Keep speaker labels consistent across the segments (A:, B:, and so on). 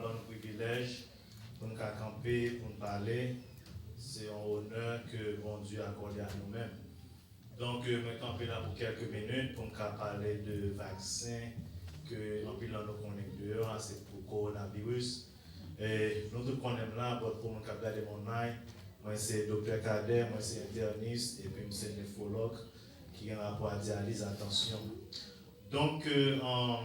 A: bon privilège pour nous camper, pour nous parler. C'est un honneur que bon Dieu a accordé à nous-mêmes. Donc, je vais camper là pour quelques minutes pour nous parler de vaccin que en pile nous connaissons dehors, c'est pour le coronavirus. Et nous tous connaissons là, pour nous regarder mon œil. Moi, c'est docteur Kader, moi, c'est interniste, et puis c'est néphrologue qui a un rapport à dialyse, attention. Donc, moi,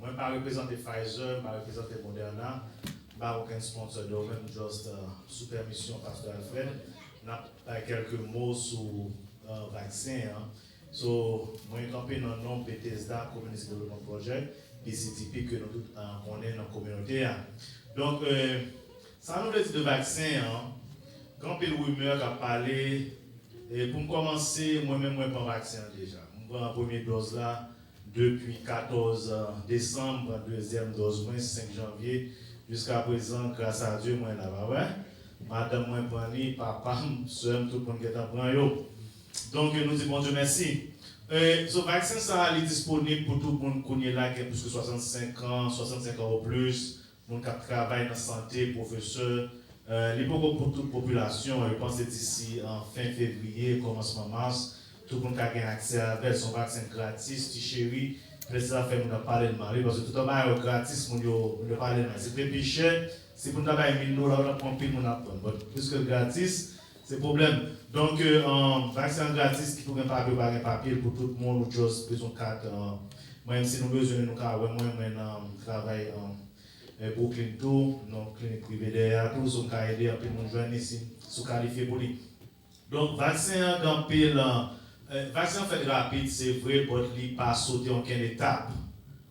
A: je ne vais pas représenter Pfizer, je ne vais pas représenter Moderna, je n'ai pas aucun sponsor de même, juste sous permission Pasteur Alfred. On a pas quelques mots sur le vaccin. So, moi, je campé dans le nom Bethesda Community Development Project, et c'est typique que nous tous connaissons dans la communauté. Donc, ça nous dit de vaccin, quand il y a une rumeur qui a parlé, et pour commencer, moi-même, je prends vaccin déjà. Je prends la première dose là depuis 14 décembre, deuxième dose, 5 janvier, jusqu'à présent, grâce à Dieu, moi là-bas. Ouais? Madame, moi, prends, papa, soeur, tout le monde qui est en train. Donc, nous disons bon Dieu merci. Ce vaccin, ça est disponible pour tout le monde qui est là, qui a plus que 65 ans ou plus, qui travaille dans la santé, professeur. Il est pour toute la population, je pense que d'ici en fin février, commencement mars, tout le monde a accès à son vaccin gratis, petit chéri. Peut-être ça fait nous parler de Marie, parce que tout le monde est gratis, nous parler de Marie. C'est très plus cher, c'est pour nous avoir 1000 $, on prend pile, on apprend. Plus que gratis, c'est le problème. Donc, vaccin gratis qui peut pas un papier pour tout le monde, ou juste besoin de carte. Moi, si nous avons besoin de nous, moi, travaille Brooklyn Tour, donc clinique privée derrière, tout ce qui a aidé à nous joindre ici, sous qualifié pour lui. Donc, vaccin dans pile, vaccin fait rapide, c'est vrai, mais il pas sauter aucune étape.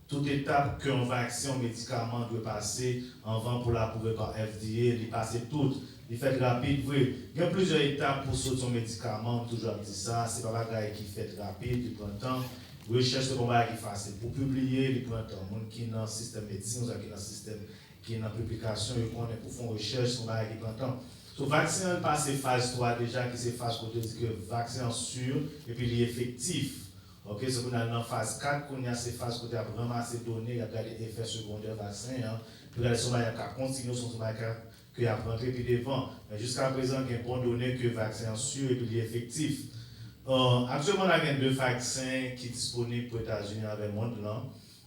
A: Toute étape qu'un vaccin, un médicament doit passer avant pour l'approuver par FDA, il passe tout. Il fait rapide, vrai. Il y a plusieurs étapes pour sauter un médicament, toujours dit ça, c'est pas un qui fait rapide, il prend temps. Recherche c'est pas qui facile. Pour publier, il prend temps. Les gens qui sont dans le système médecine, qui sont dans le système qui est dans la publication, ils connaissent pour faire recherche, c'est pas qui prend temps. Le vaccin passe phase 3 déjà, qui c'est phase côté dit que le vaccin sûr et puis il est effectif. Ok, c'est qu'on a dans phase 4, qu'on a ces phases côté vraiment assez données, il y a des effets secondaires vaccin, puis il y a des continuer son qu'il y a rentré puis devant. Mais jusqu'à présent, il y a bon donné que le vaccin sûr et puis il est effectif. Actuellement, il y a deux vaccins qui sont disponibles pour les États-Unis avec le monde,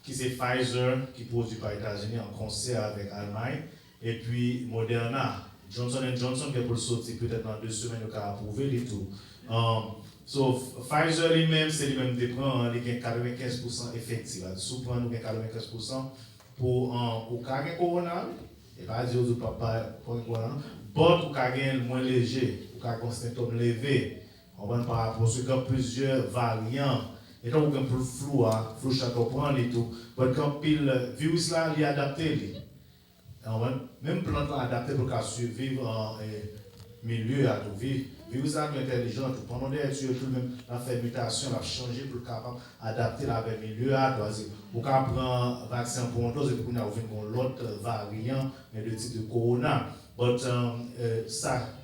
A: qui c'est Pfizer, qui produit par les États-Unis en concert avec l'Allemagne, et puis Moderna. Johnson Johnson, qui est pour le sortir peut-être dans 2 semaines, il a approuvé les tout. Pfizer lui-même, c'est lui-même dépend, il y a 95% effectif. Souvent, nous avons 95% pour carrer corona, et pas dire aux papas pour corona, pour carrer moins léger, pour carrer un symptôme levé. On va par rapport à ce qu'il y a plusieurs variants. Et donc, on a un peu flou, flou chaque prendre et tout. Parce que le virus là, il est adapté. Même plante là adapté pour survivre en milieu à tout vivre. Le virus là est intelligent. Pendant des études, tout même la fait mutation, la changer pour capable adapter avec le milieu à tout. Pour qu'on prend vaccin pour une dose et puis on a ouvert l'autre variant, mais de type de corona.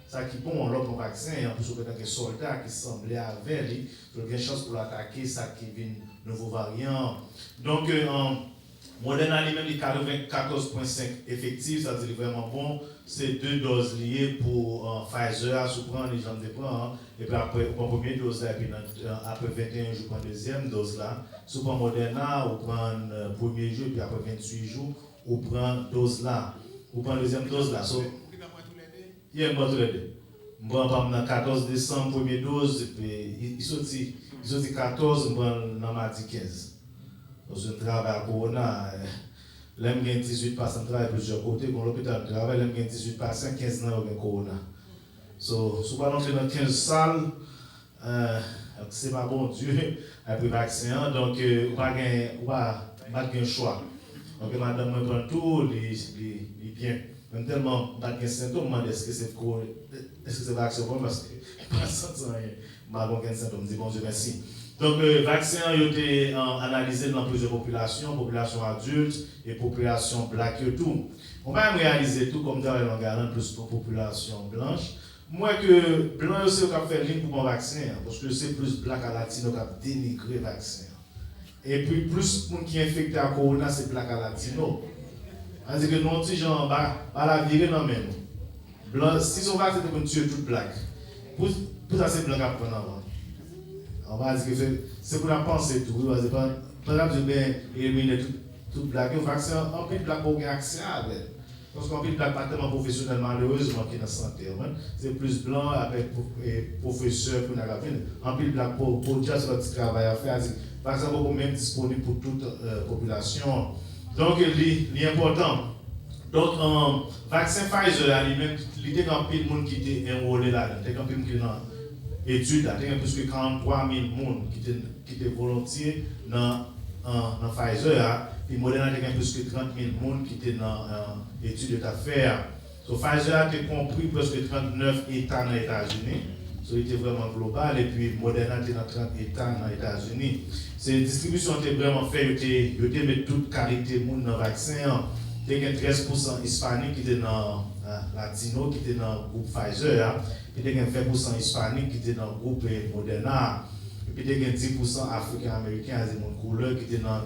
A: Ça qui bon l'autre vaccin, en plus on a des soldats qui semblaient avec lui, il y a une chance pour l'attaquer, ça qui vient nouveau variant. Donc Moderna lui-même il 94,5 effectif, ça dit vraiment bon. C'est 2 doses liées pour Pfizer, sous prendre les gens de prendre, et puis après on prend première dose là, et puis après 21 jours prend deuxième dose là. Sous prend Moderna, on prend premier jour, puis après 28 jours, on prend dose là, on prend deuxième dose là. Il y a un bon traité. Bon, dans 14 décembre, première dose, et puis il sortit 14, bon, dans mardi 15. Donc, je travaille à Corona. L'aime gagne 18 patients, je travaille plusieurs côtés. Quand l'hôpital travaille, l'aime gagne 18 patients, 15 ans, il y a Corona. So, si vous entrez dans 15 salles, c'est pas bon Dieu, après vaccin, donc, vous n'avez pas de choix. Donc, madame, je prends tout, il est bien. Même tellement pas de symptômes, est-ce que c'est vaccin parce que pas de rien. Pas de symptômes, dis bon Dieu merci. Donc le vaccin a été analysé dans plusieurs populations adultes et population black et tout. On va réaliser tout comme dans le langage plus pour population blanche. Moi que blanc aussi on fait ligne pour mon vaccin parce que c'est plus black à latino qui a dénigré le vaccin. Et puis plus de gens qui sont infectés à corona c'est black à latino. C'est-à-dire que nous, petits gens, la virer dans même. Blanc, si son vaccin est pour tuer toute blague, pour ça c'est blanc à prendre avant. On va dire que c'est pour la pensée tout. Par exemple, je vais éliminer toute blague. Le vaccin, en plus de blague pour gagner accès avec. Parce qu'en plus de blague, pas tellement professionnel, malheureusement, qui est dans la santé. C'est plus blanc avec professeur pour la vie. En plus de blague pour dire ce petit travail à faire. Le vaccin est beaucoup même disponible pour toute population. Donc, il est important. Donc, vaccin Pfizer, il y a un peu de monde qui était enrôlé là-dedans. Il y a un peu de monde qui est dans l'étude là. Il y a plus que 43 000 personnes qui étaient volontiers dans Pfizer. Et Moderna, il y a plus que 30 000 personnes qui étaient dans l'étude d'affaires. Donc, Pfizer a compris presque 39 États dans les États-Unis. Il était vraiment global. Et puis, Moderna était dans 30 États dans les États-Unis. Cette distribution était vraiment faite. Il était mis toute qualité de monde dans le vaccin. Il y a 13% hispaniques qui étaient dans Latino, qui étaient dans le groupe Pfizer. Il y a 20% hispaniques qui étaient dans le groupe Moderna. Et puis il y a 10% africains-américains, des gens de couleur qui étaient dans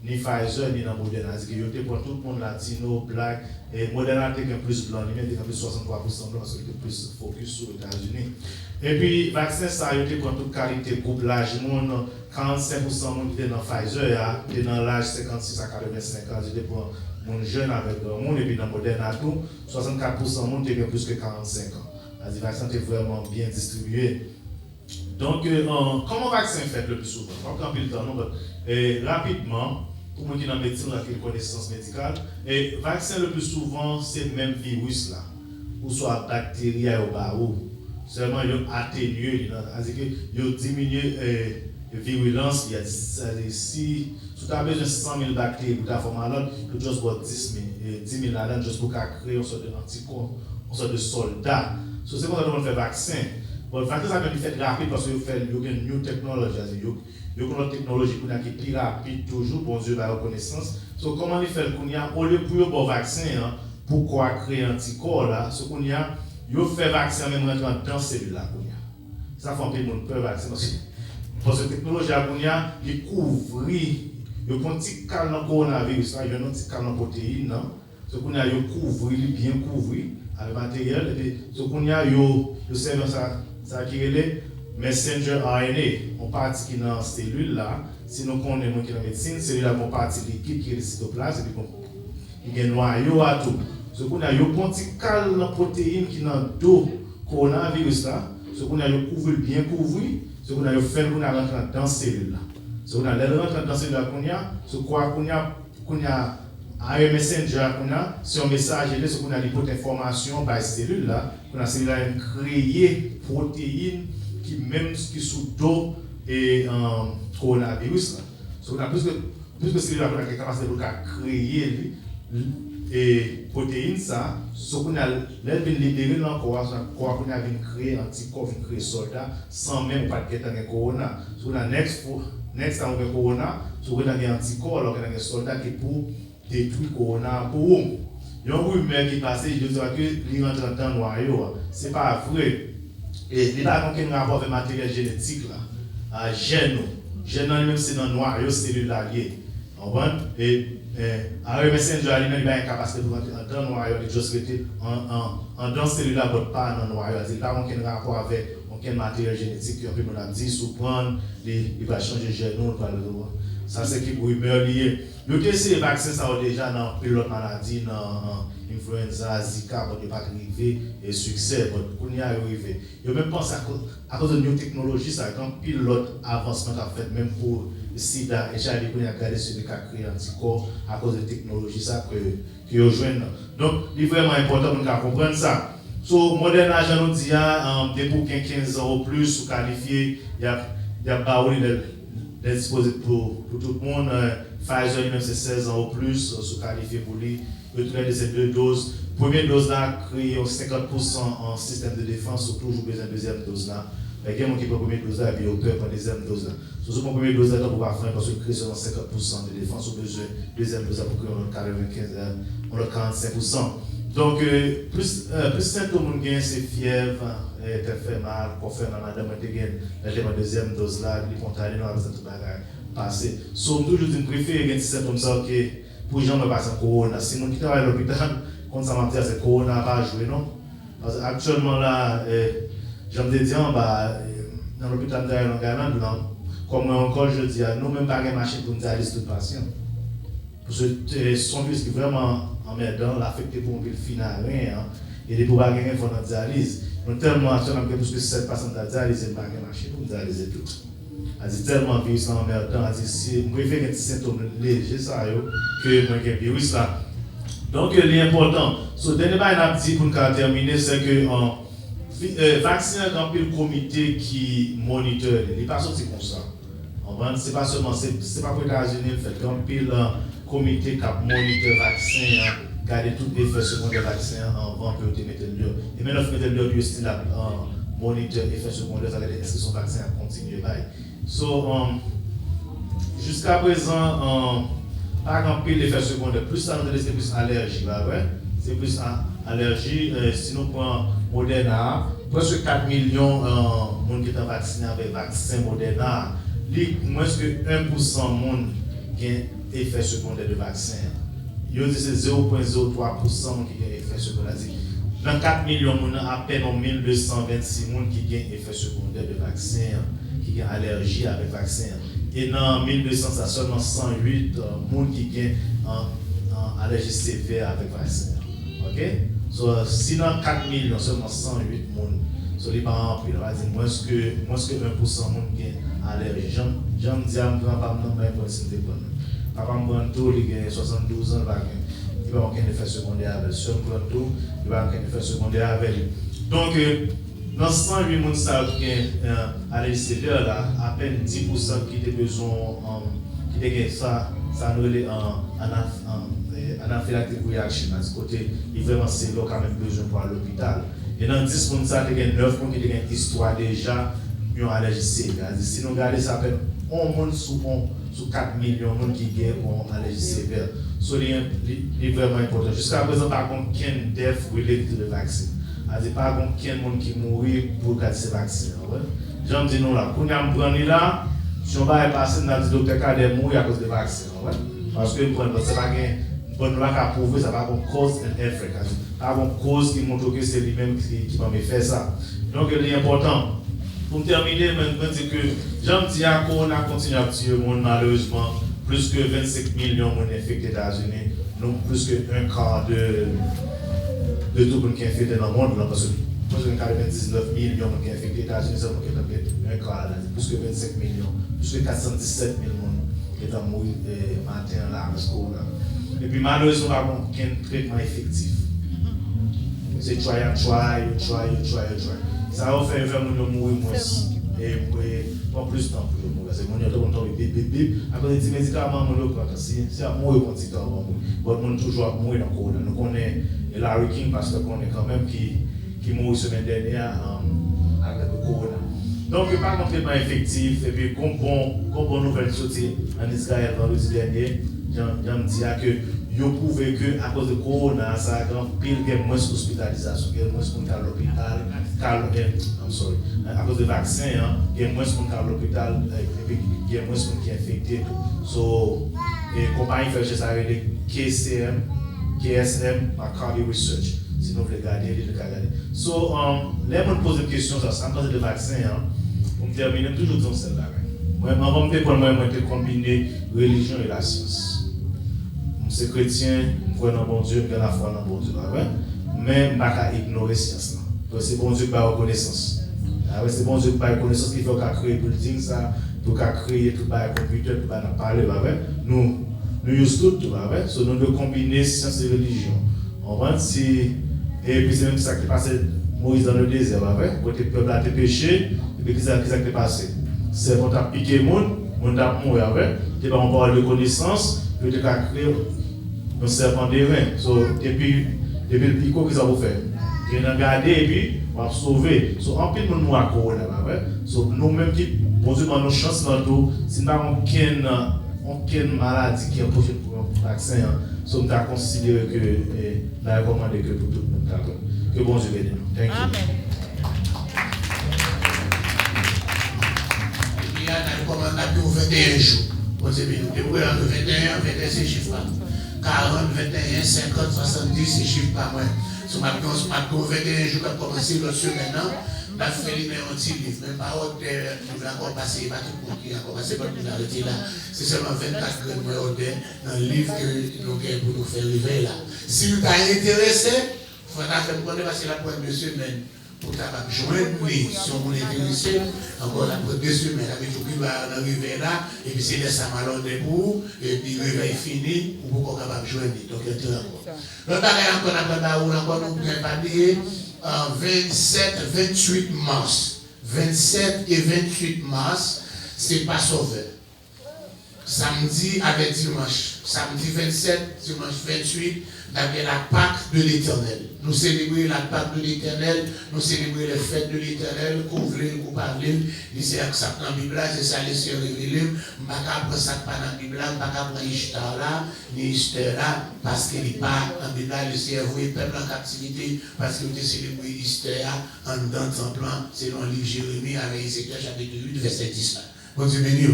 A: ni Pfizer ni dans Moderna. C'est-à-dire qu'il y a pour tout le monde latino, black. Et Moderna était plus blanc, il y a plus 63% blanc, parce qu'il était plus focus sur les États-Unis. Et puis, le vaccin, ça a été pour toute qualité, groupe l'âge, 45% qui étaient dans Pfizer, qui étaient dans l'âge 56 à 85 ans, c'était pour les jeunes avec le monde, et puis dans Moderna, 64% monde qui plus que 45 ans. Le vaccin était vraiment bien distribué. Donc, comment le vaccin fait le plus souvent? Rapidement, pour moi qui est dans la médecine, qui a une connaissance médicale, le vaccin le plus souvent, c'est le même virus là, ou soit bactérie ou barreau. Seulement, il a atténué, c'est-à-dire qu'il a diminué la virulence. Si tu as besoin de 100 000 bactéries pour ta forme malade, tu dois juste 10 000 là-dedans juste pour créer une sorte d'anticorps, une sorte de soldat. C'est pour ça qu'on fait vaccin. Le vaccin, ça peut être rapide parce qu'il y a une nouvelle technologie. Il y a une technologie qui est plus rapide, toujours, bon Dieu, la reconnaissance. Comment il fait au lieu pour le vaccin, pourquoi créer un anticorps là, ce qu'on y a, il fait vaccin même rentrant dans cette cellule là. Ça fait un peu de monde peur vaccin parce que la technologie il couvre, il prend un petit cal dans le coronavirus, il y a un petit cal dans la protéine, ce qu'on a, il couvre, il bien couvert avec le matériel, et puis ce qu'on a, il sert ça qui est le messenger RNA, on partit qui est dans la cellule là, si nous connaissons qui est dans la médecine, cellule là, on partit liquide qui est le cytoplasme, et puis il y a un noyau à tout. Ce qu'on a, il y a un petit cal dans la protéine qui est dans le dos coronavirus là, ce qu'on a, il couvre bien couvert, ce qu'on a fait, qu'on a rentré dans la cellule là. Ce qu'on a rentré dans la cellule là, ce qu'on a un messenger, c'est un message, ce qu'on a des informations par cette cellule là, qu'on a cellule là créé protéines qui même qui sous dos et coronavirus là. Ce qu'on a plus que cellule là, qu'on a capacité de créer et protéines ça, ce qu'on a libéré dans le corps, qu'on a créé anticorps, créé soldats sans même pas de un corona. Ce qu'on a next time on corona, ce qu'on a un anticorps, alors qu'on a un soldat qui pour détruire corona pour nous. Il y a un rumeur qui passe, je dis que il rentre dans le noyau. Ce n'est pas vrai. Et il n'y a pas aucun rapport avec le matériel génétique là. Gène même c'est dans le noyau cellulaire. Et un messenger lui-même a une capacité de rentrer dans le noyau, de juste rester en dans cellulaire, pas dans le noyau. Il n'y a pas aucun rapport avec aucun matériel génétique qui peut nous dire, sous prendre, il va changer de gène. Ça c'est qui rumeur lié. Le essayé le vaccin, ça a déjà dans pilote maladie, dans influenza, Zika, pour ne pas arriver et succès, pour n'y arriver. Il même pensé à cause de nos technologies, ça quand pilote avancement a fait même pour SIDA et HIV, qu'on a gardé sur les cas créés anticorps à cause de technologies ça que rejoignent. Donc, il est vraiment important pour nous comprendre ça. So, Moderna, je nous dis, des pour 15 ans ou plus, qualifié, il y a pas des dispositifs pour tout le monde. Pfizer lui-même c'est 16 ans ou plus, sous qualifié pour lui. Retourner de ces deux doses. Première dose là, créer 50% en système de défense, ou toujours besoin de deuxième dose là. Il y a des gens qui prennent la première dose là et puis ils ont peur pour la deuxième dose là. Sur la première dose là, on ne peut pas faire parce que créer seulement 50% de défense, ou besoin de deuxième dose là pour créer 45%. Donc, plus symptômes gain, c'est fièvre, tête fait mal, pour faire madame, la deuxième dose là, les contaminants, tout le bagage passé. Somme toujours, je préfère les symptômes ça, ok, pour les gens qui passent en corona. Si les gens qui travaillent à l'hôpital, quand ça m'a dit c'est corona pas joué, non? Parce qu'actuellement là, j'aime te dire, dans l'hôpital de Ghana, comme encore je dis, nous même pas de machine pour nous dialyser tout patient. Parce que son virus qui est vraiment emmerdant, l'affecté pour un final, et les pouvoirs gagner font notre dialyse. Nous tellement actuellement que plus que 7 patients de dialyse, pas de machine pour nous dialyser tout. C'est tellement virus emmerdant, si je fais des symptômes légers, ça que moi j'ai virus là. Donc l'important, ce dernier bail n'a dit pour nous terminer, c'est que vaccin dans le comité qui moniteur, il n'est pas sorti comme ça. C'est pas seulement, c'est pas pour les États-Unis, le fait qu'un pile comité qui moniteur vaccin, garder tout effet secondaire vaccin avant que vous mettez le lieu. Et maintenant, vous mettez le lieu, c'est la moniteur effet secondaire, ça veut dire est-ce que son vaccin a continué. So, jusqu'à présent, pas grand pile d'effet secondaire, plus ça nous donne c'est plus allergie, c'est plus allergie. Si nous prenons Moderna, presque 4 millions de gens qui sont vaccinés avec le vaccin Moderna. Moins que 1% de monde qui a effet secondaire de vaccin. Il y a 0,03% qui a effet secondaire. Dans 4 millions de monde, à peine 1226 personnes qui ont effet secondaire de vaccin, qui ont allergie avec le vaccin. Et dans 1200, ça seulement 108 personnes qui ont allergie sévère avec le vaccin. Ok? So, si dans 4 millions, seulement 108 personnes, so les parents, moins que 1% de monde qui ont allergie. J'en dis à mon papa, non, mais pour essayer de prendre. Papa me prend tout, il a 72 ans, il va avoir aucun effet secondaire avec lui. Si on prend tout, il va avoir aucun effet secondaire avec lui. Donc, dans 108 personnes qui ont allergie sévère, à peine 10% qui ont besoin, qui ont ça nous est anaphylactic reaction. À ce côté, il vraiment c'est là quand même besoin pour aller à l'hôpital. Et dans 10 personnes, il y a 9 personnes qui ont une histoire déjà. Ils ont allergie sévère. Si nous regardons ça, fait 1 monde sur 4 millions de gens qui ont allergie sévère. C'est vraiment important. Jusqu'à présent, par contre, il y a un death related to the vaccine. C'est pas contre qui monde qui mourit pour garder ce vaccin. J'en dis nous là, quand on prend là, si on va passer dans le docteur Kader mourir à cause du vaccin. Parce que c'est pas bon là qu'à prouver ça va avoir cause et effet. Pas une cause qui montre que c'est lui-même qui va me faire ça. Donc l'important. Pour terminer, je dis que j'en dis qu'on a continué à tuer le monde malheureusement. Plus que 25 millions de monde infectés aux États-Unis, donc plus que un quart de tout le monde qui est infecté dans le monde. Parce que plus que 19 millions de monde qui est infecté aux États-Unis, c'est un quart, plus que 25 millions, plus que 417 000 monde qui est mort matin là, et puis malheureusement, on n'a aucun traitement effectif. C'est try. Ça va faire vraiment mourir moins et pas plus de temps pour mourir. Parce que mon y'a tout le temps bip. À cause des médicaments, si à mourir quand il on toujours mourir dans le corona. Nous connaissons Larry King parce qu'on est quand même qui mourit semaine dernière avec le corona. Donc pas un traitement effectif et puis comme bon nouvelle sortie en Israël vendredi dernier, j'en dis que ils ont prouvé qu'à cause de corona, ça a grand pile qu'il y a moins d'hospitalisation, qu'il y a moins de monde à l'hôpital, à cause du vaccin, il y a moins de monde à l'hôpital, et puis il y a moins de monde qui est infecté. So, et compagnie fait ça avec KSM, Cardio Research. Si vous voulez regarder, vous pouvez regarder. So, les gens posent des questions sur ça, en cause de vaccin, pour me terminer, toujours dans celle-là. Moi, je vais combiner religion et la science. C'est chrétien, je crois dans bon Dieu, je la foi dans bon Dieu. Mais je ne vais pas ignorer la science. C'est bon Dieu qui a reconnaissance. C'est bon Dieu qui a reconnaissance qui fait qu'on crée building, pour créer tout le computer, tout le parler. Nous utilisons tout. Nous devons combiner science et religion. Et puis c'est même ça qui est passé Moïse dans le désert. Pour le peuple a été péché, et puis qu'est-ce qui est passé? C'est pour piquer le monde, on a mourir. Tu vas avoir de connaissance, tu vas créer un serpent des reins. Depuis le picot, qu'est-ce que vous faites? Tu vas garder et puis on va sauver. En plus, nous avons corona. Nous-mêmes qui posons nos chances dans tout, si nous n'avons aucune maladie qui est prochaine pour un vaccin, nous avons considéré que nous avons recommandé que pour tout le monde. Que bon Dieu bénisse nous. Thank you.
B: Amen. Il y a un recommandation pour 21 jours. Vous avez nous entre 21 et 26 chiffres. 40, 21, 50, 70, c'est chiffre pas moins. Si ma 21 jours qui a commencé l'autre semaine, on a fait un petit livre, même pas autre, nous avons encore passé, pas tout le monde qui a encore passé, pas tout arrêté là. C'est seulement 24 grammes de dans le livre que nous avons pour nous faire arriver là. Si vous êtes intéressé, il faudra que vous passer la première semaine. Pour joindre nous, si on est intéressé, encore la première 2 semaines, avec tout qui va arriver là, et puis c'est laisser à malheur de vous, et puis le réveil fini, pour vous capable de joindre. Donc, il y a encore. Le bagage encore, nous ne pouvons pas oublier, 27, 28 mars. 27 et 28 mars, c'est pas sauveur. Samedi avec dimanche. Samedi 27, dimanche 28, nous avons la Pâque de l'Éternel. Nous célébrons la Pâque de l'Éternel, nous célébrons les fêtes de l'Éternel, qu'on voulait, qu'on parle, c'est ça dans la Bible, c'est ça les sœurs révélées. Je ne vais pas prendre ça dans la Bible, je ne vais pas prendre Ishtar là, ni Ishtar là, parce qu'il n'est pas dans la Bible, le Seigneur voyait le peuple en captivité, parce qu'il a célébré Ishtar en dedans de temple, selon le livre Jérémie, avec Ézéchiel chapitre 8, verset 10. Bon Dieu béni.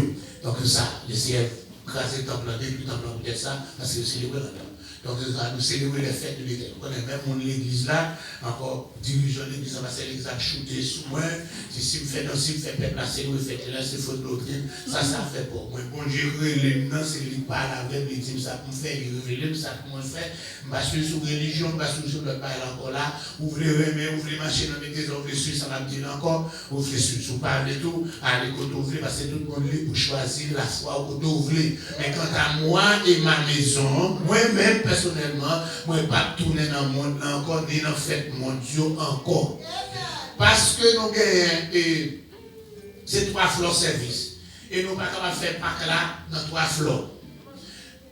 B: Donc ça, le Seigneur crasé le temple, depuis le temple, peut-être ça, parce qu'il célébrait là-dedans. Donc, nous célébrons les fêtes de l'Éternel. On connaît même mon église là, encore dirigeant l'église, on va faire l'exact shooter sous moi. Si je fais dans si je fais peuple, c'est nous, fête là, c'est faute doctrine. Ça fait pas. Moi, bon Dieu, les non, c'est lui parle avec, il dit ça pour faire, il révèle, ça pour moi faire. Je vais sur religion, je vais sur le bail encore là. Ouvrez remet, ouvrez marcher dans l'église, ouvrez sur, ça va me dire encore. Ouvrez sur, vous parlez de tout, allez, côté ouvrez, parce que tout le monde est pour choisir la foi au côté ouvrez. Mais quant à moi et ma maison, moi-même, personnellement, moi ne vais pas tourner dans le monde encore, ni dans la fête mondiale encore. Parce que nous avons ces 3 fleurs service. Et nous ne pouvons pas faire Pâques là dans 3 fleurs.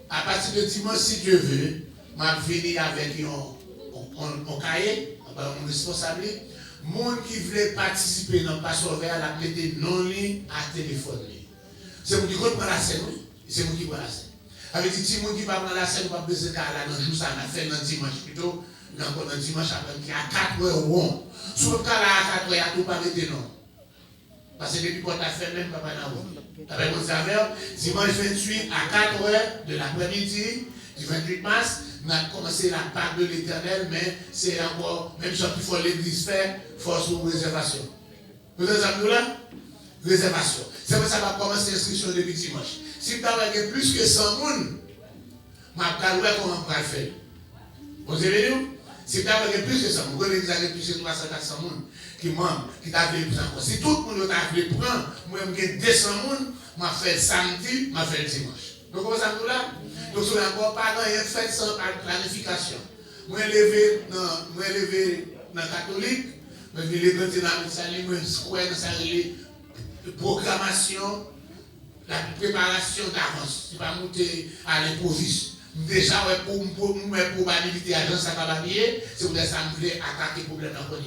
B: À partir de dimanche, si Dieu veut, je vais venir avec un cahier, mon responsable. Les gens qui veulent participer dans le passeur vert, la mettre non-ligne à téléphone. C'est moi qui prend la scène, c'est moi qui prend la scène. Avec des petits gens qui vont prendre la scène, pas besoin de là dans le jour, ça a fait dans dimanche plutôt, encore dans dimanche après, qui à 4 heures bon. Sur le cas là, à 4 heures, il n'y a tout pas mettre non. Parce que depuis qu'on a fait, même pas dans le avec mon serveur, dimanche 28 à 4 heures de l'après-midi, du 28 mars, on a commencé la Pâque de l'Éternel, mais c'est encore, même si il faut l'église faire, il faut sur réservation. Vous avez là? Réservation. C'est pour ça que ça va commencer l'inscription depuis dimanche. Si vous avez plus que 100 personnes, je vais voir comment on va le faire. Vous avez vu? Si vous avez plus que 100 personnes, vous avez plus que 300-400 personnes qui membres, qui t'a voulu prendre encore. Si tout le monde t'a voulu prendre, moi je vais 200 personnes, je vais faire samedi, je vais faire dimanche. Donc comment ça nous là? Donc si vous n'avez encore pas rien fait sans planification. Moi je levé dans le catholique, je vais lever dans le salut, je vais square programmation, la préparation d'avance. Je ne vais pas monter à l'improviste. Déjà, pour probabilité agence à papier, c'est pour ça que je voulais attaquer le problème dans le.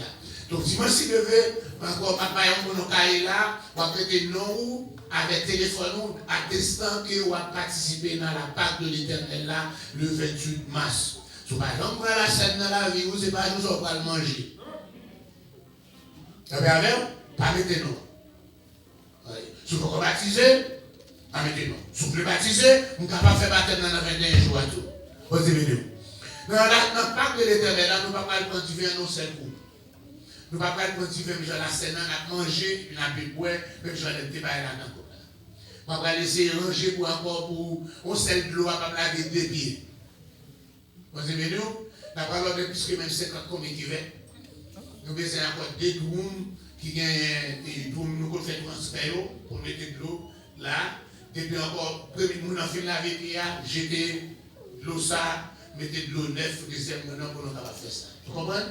B: Donc, si moi, si je veux, encore, papa, on va là, on va prêter non avec téléphone, attestant que on va participer dans la Pâque de l'Éternel là, le 28 mars. Si par exemple, on la scène dans la vie, c'est pas nous, on va le manger. Vous avez pas mettre non. Si vous pouvez baptiser, pas mettre non. Si vous pouvez baptiser, vous pouvez pas faire baptême dans 21 jours à tout. Vous avez vu. Dans la Pâque de l'Éternel là, nous ne pouvons pas cultiver un seul coup. Nous ne pouvons pas cultiver, mais la scène, on a mangé, on a bu boire, même si on a débat là-dedans. On va laisser ranger pour encore pour un seul de l'eau à pas laver 2 pieds. Vous avez vu. Nous avons plus que même 50 combien qui va. Nous avons besoin encore 2 drômes qui gagnent, nous avons fait transfert pour mettre de l'eau là. Depuis encore, nous avons fait laver pied, jeter de l'eau ça, mettre de l'eau neuf, deuxième moment pour nous faire ça. Vous comprenez?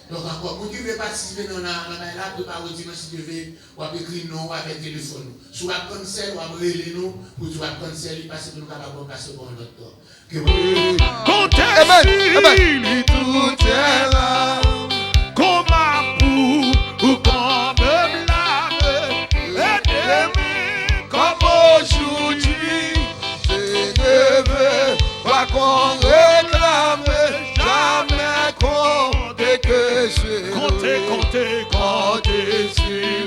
B: Donc encore, vous qui veut participer dans la là, préparez dimanche si vous devez, ou écrire non avec téléphone. Si vous avez cancel, ou avez nous, pour vous avez cancel, parce que nous avons passer pour un autre temps. Que vous
C: tout est là, comme un pou, ou comme un blâme, et comme aujourd'hui, c'est levé, pas qu'on réclame, jamais qu'on comptez sur lui,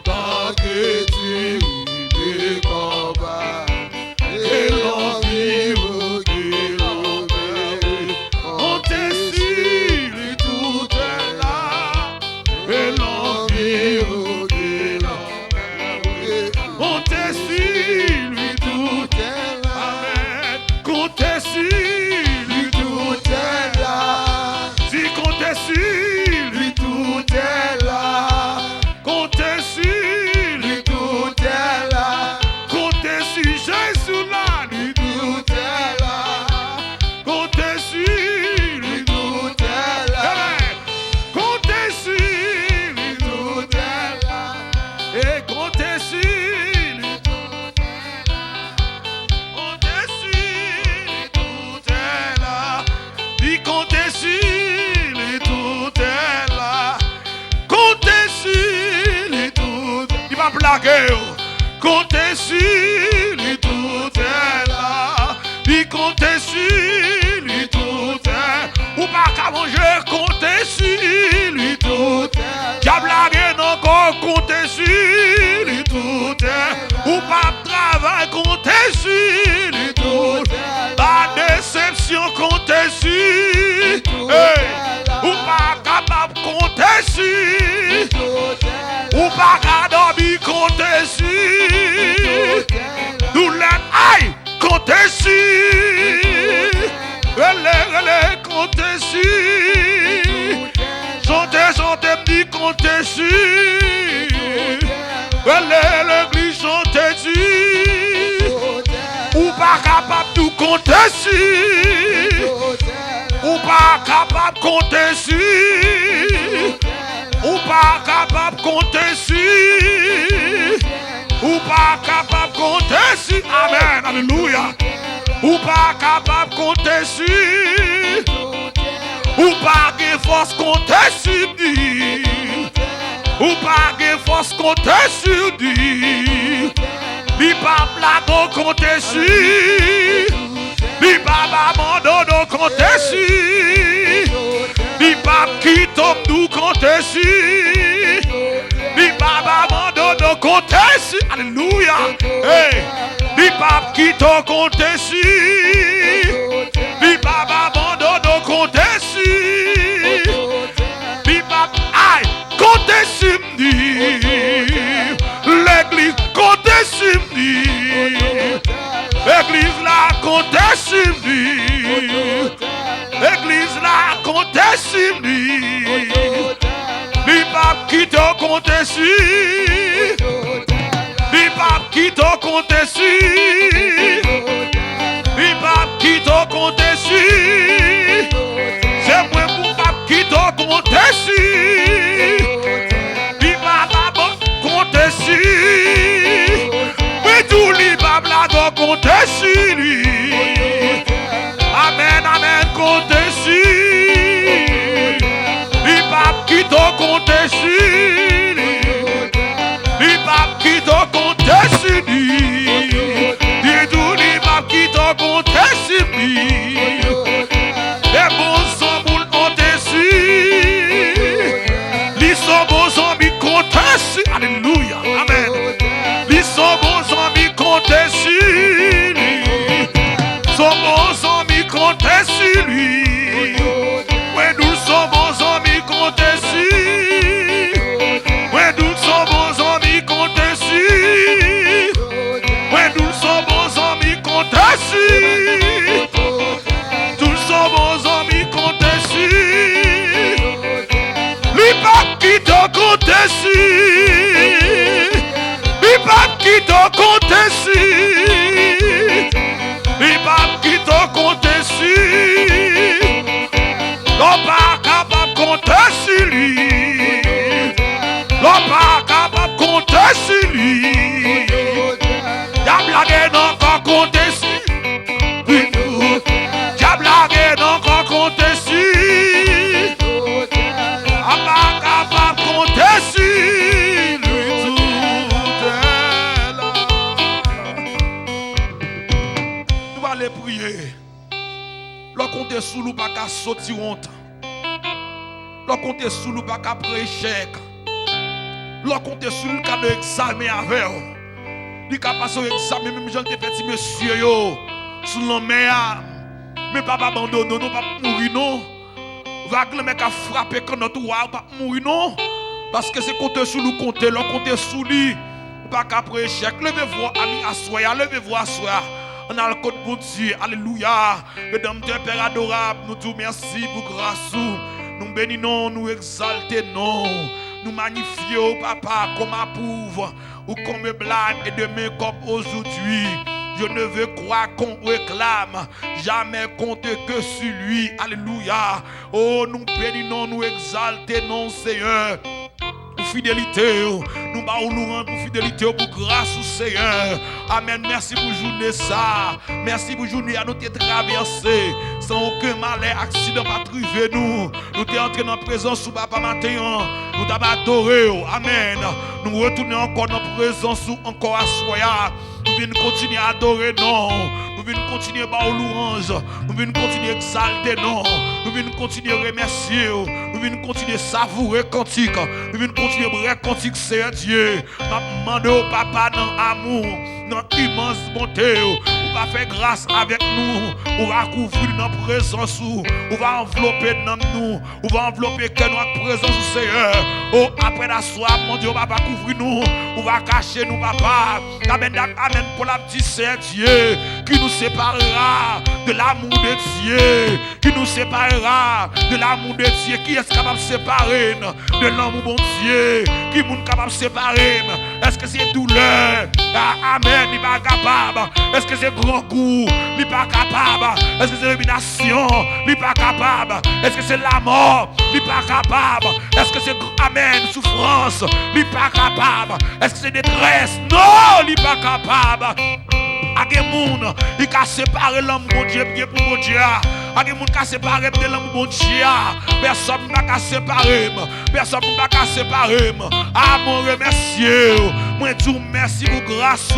C: tant que tu les combats, et l'on Et comptez sur lui. Comptez sur lui, tout est là. Dis comptez sur lui, tout est là. Comptez sur lui, tout. Il va blaguer. Comptez sur lui, tout est là. Dis comptez sur lui, tout est. Ou pas qu'à manger, comptez sur lui, tout est. Qui a blagué encore, comptez sur lui, tout est. Ou pas travail, comptez sur lui, tout est. La déception, comptez sur. Hey. Ou pas capable, comptez sur. Ou pas capable, comptez sur. Nous l'aime, aïe, comptez sur. Relais, comptez sur. Chantez, me dit comptez sur. Relais, l'église, chantez sur. Ou pas capable de compter sur. Ou pas capable de compter sur. Ou pas capable de compter sur. Ou pas capable de compter sur. Amen, alléluia. Ou pas capable de compter sur. Ou pas de force compter sur. Ou pas de force compter sur. Li pas plateau compter sur. Li pas abandon compter sur. Li pas quitte nous compter sur. Li pas abandon compter sur. Alléluia. Hey. Li pas quitte compter sur. Li pas abandon compter sur. Li pas aïe compter sur. L'église compter sur. L'église là compter sur. L'église là compter sur. Li pas quitte compter sur. Li pas quitte compter sur. Li pas quitte compter sur. C'est moi pour pas quitte compter sur. Li pas compter sur. Mais tout li pas blague compter sur lui. Amen, amen, compter sur. Li pas quitte compter sur. Li pas quitte compter sur lui. Dis tout li pas quitte compter sur lui. Les bons sont pour compter sur. Les sont bons zombies compter sur. Alléluia, amen. Les sont bons zombies compter sur lui. Sont bons zombies compter sur lui. Ouais, nous sommes bons zombies compter sur. Ouais, nous sommes bons zombies compter sur. Ouais, nous sommes bons zombies compter sur. Tous sommes bons zombies compter sur. Li pas qui te compter sur. Li pas qui te compter sur. Li pas qui te compter sur. L'on pas capable compter sur lui. L'on pas capable compter sur lui. Y'a blagué encore compter sur lui. Y'a blagué encore compter sur. Y'a pas capable compter sur lui. Tout est là. Nous allons aller prier. L'on compte sous nous pas qu'à sortir honte. L'on compte sous nous pas qu'à prêcher. L'on compte sous nous qu'à examiner avec. L'on qu'à passer au examen même gens qui petit monsieur yo sous l'homme mais pas abandonner non pas mourir non. Vague le mec a frappé quand notre roi pas mourir non parce que c'est compter sous nous compter l'on compte sous lui pas qu'à prêcher. Levez-vous ami assoya, levez-vous assoya. On a le code pour Dieu. Alléluia. Mesdames, Dieu Père adorable, nous disons merci pour grâce. Nous bénissons, nous exaltons, nous magnifions, papa, comme approuve ou comme blâme et demain comme aujourd'hui. Je ne veux croire qu'on réclame, jamais compter que sur lui. Alléluia. Oh, nous bénissons, nous exaltons, Seigneur. fidélité. Nous baillons louange pour fidélité, pour grâce au Seigneur. Amen. Merci pour journée ça. Merci pour journée à nous traverser sans aucun malheur, accident pas trouver nous. Nous t'es entré dans la présence sous papa matin. Nous t'avons adoré. Amen. Nous retournons encore dans la présence encore à soya. Nous venons continuer à adorer non. Nous venons continuer à louange. Nous venons continuer à exalter non. Nous venons continuer à remercier. Nous venons continuer à savourer cantique. Nous venons continuer à brûler cantique, c'est Dieu. Nous demandons au papa dans l'amour, dans l'immense bonté. On va faire grâce avec nous. On va couvrir notre présence. On va envelopper dans nous. On va envelopper que notre présence au Seigneur. Oh, après la soirée, mon Dieu, on va couvrir nous. On va cacher nous, papa. Amen, amen pour la petite c'est Dieu qui nous séparera de l'amour de Dieu. Qui nous séparera de l'amour de Dieu. Qui est capable de séparer de l'amour bon Dieu? Qui est capable de séparer? Est-ce que c'est douleur? Amen, il n'est pas capable. Est-ce que c'est grand coup? Il n'est pas capable. Est-ce que c'est domination? Il n'est pas capable. Est-ce que c'est la mort? Il n'est pas capable. Est-ce que c'est amen, souffrance? Il n'est pas capable. Est-ce que c'est détresse? Non, il n'est pas capable. A des gens qui ont séparé l'homme bon Dieu pour bon Dieu. A des gens qui ont séparé de l'homme bon Dieu. Personne ne va séparer. Personne ne va séparer. Ah, mon remercier. Moi, tout merci pour grâce.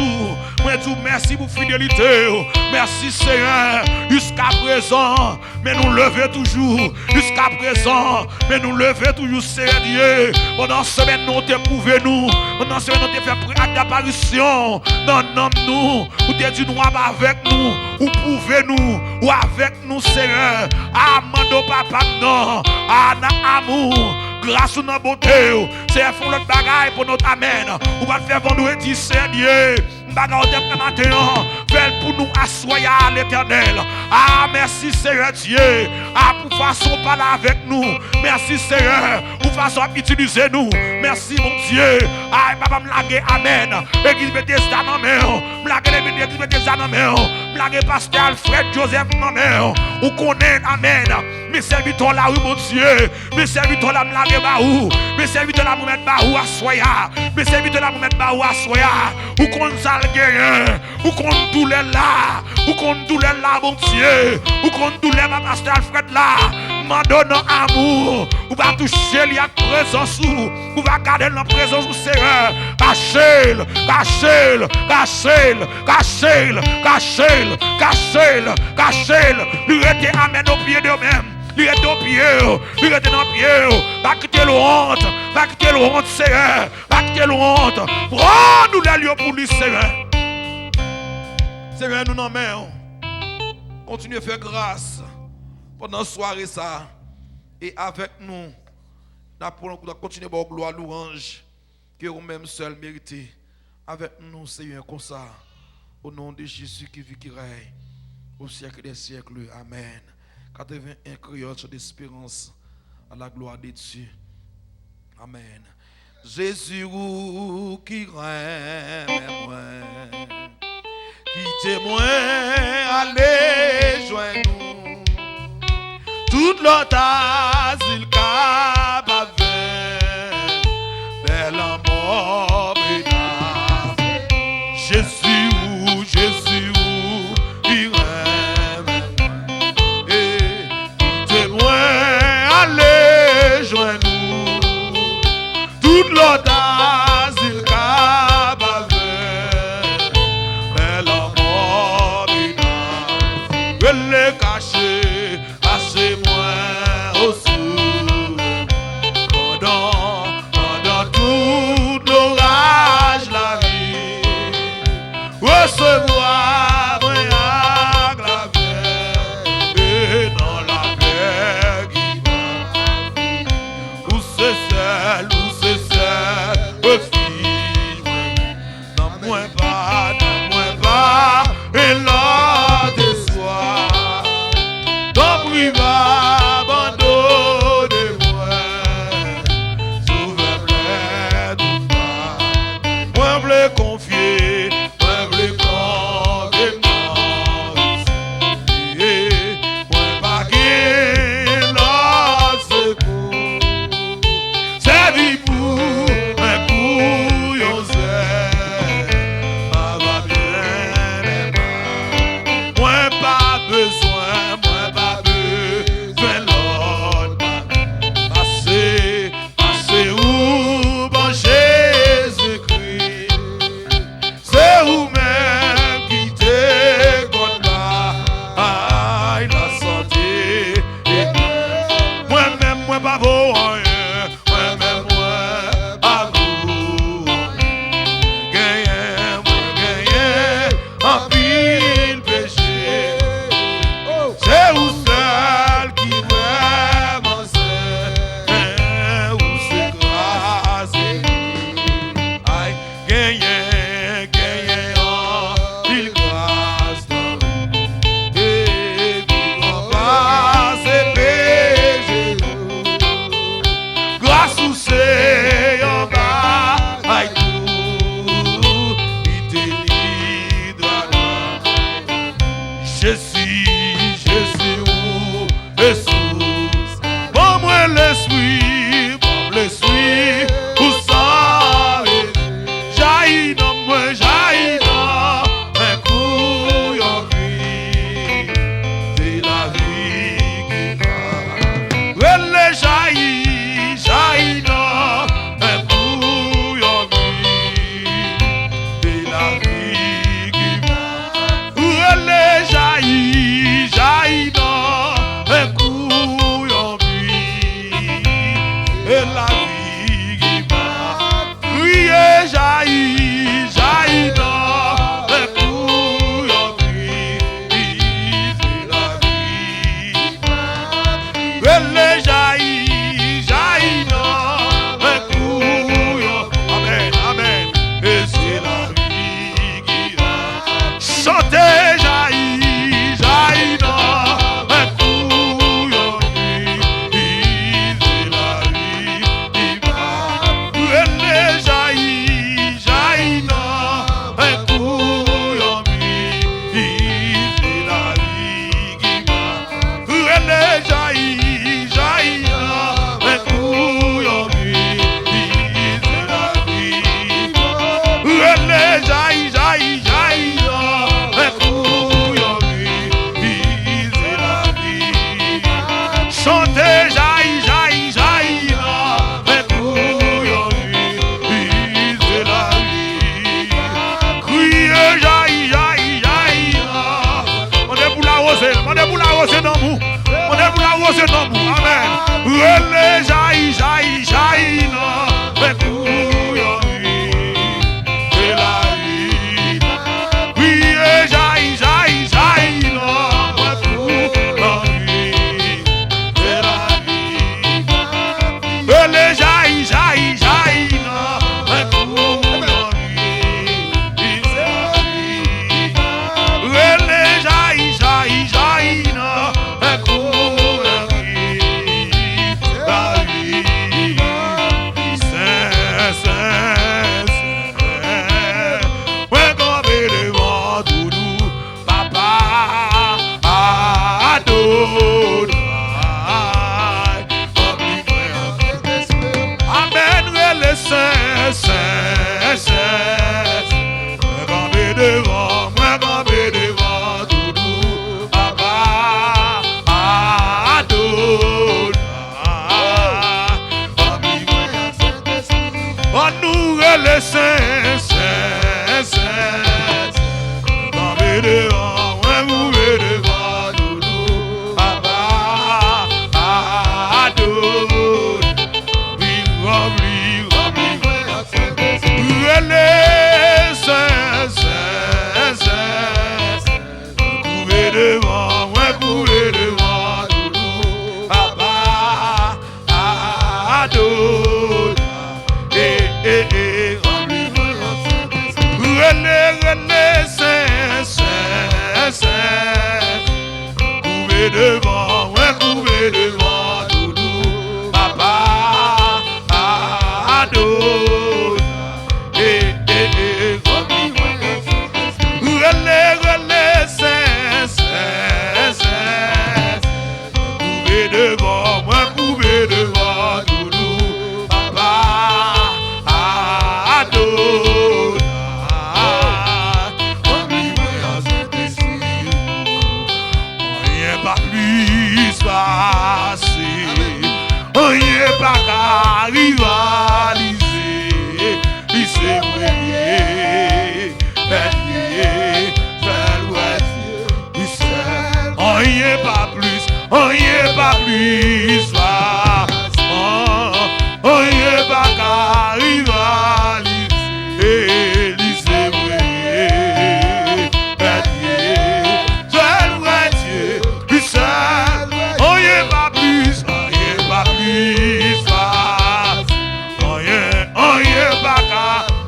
C: Moi, tout merci pour fidélité. Merci Seigneur. Jusqu'à présent, mais nous lever toujours. Jusqu'à présent, mais nous lever toujours, Seigneur Dieu. Pendant ce semaine, nous t'éprouver nous. Pendant ce semaine, nous t'ai fait acte d'apparition. Dans le nom de nous. Ou t'es dit nous avec nous. Ou pouvez nous. Ou avec nous, Seigneur. Amando papa non. Ah, na amour. Grâce ou dans beauté. C'est un fond l'autre bagaille pour notre amen. On va faire vendredi, Seigneur. Bagarre de matin, fais pour nous assoyer à l'éternel. Ah, merci Seigneur Dieu. Ah, pour façon parler avec nous. Merci Seigneur. Pour façon utiliser nous. Merci mon Dieu. Ah, papa me lague, amen. Église Bethesda dans main. Me lague l'église Bethesda dans main. Me lague pasteur Alfred Joseph dans main. Ou connaît, amen. Mes serviteurs là, oui mon Dieu. Mes serviteurs là, me lague baou. Mes serviteurs là, me mettre baou à soya. Mes serviteurs là, me mettre baou à soya. Ou qu'on s'al guérir. Ou qu'on douleur là. Ou qu'on douleur là, mon Dieu. Ou qu'on douleur ma pasteur Alfred là. M'en donnant amour. Ou va toucher la présence. Ou va garder la présence du Seigneur. Cachez-le, cachez-le, cachez-le, cachez-le, cachez-le, cachez-le, cachez-le. Lui était amen au pied de même. Lui est au pied, lui est dans le pied. Va quitter le honte, va quitter le honte, Seigneur. Va quitter le honte. Prends-nous les lieux pour lui, Seigneur. Seigneur, nous n'en mettons. Continuez à faire grâce pendant la soirée, ça. Et avec nous, nous continuons à gloire, louange, que vous-même seul méritez. Avec nous, Seigneur, comme ça. Au nom de Jésus qui vit, qui règne, au siècle des siècles. Amen. 81 créoles d'espérance à la gloire de Dieu. Amen. Jésus qui règne, qui témoin, allez joindre-nous. Toute l'autre asile capable vers la mort menace. Jésus, Jésus, qui règne, et qui témoin, allez joindre-nous. Toute l'autre asile capable vers la mort menace. Elle est cachée, cachez-moi au sous. Pendant tout l'orage, la vie,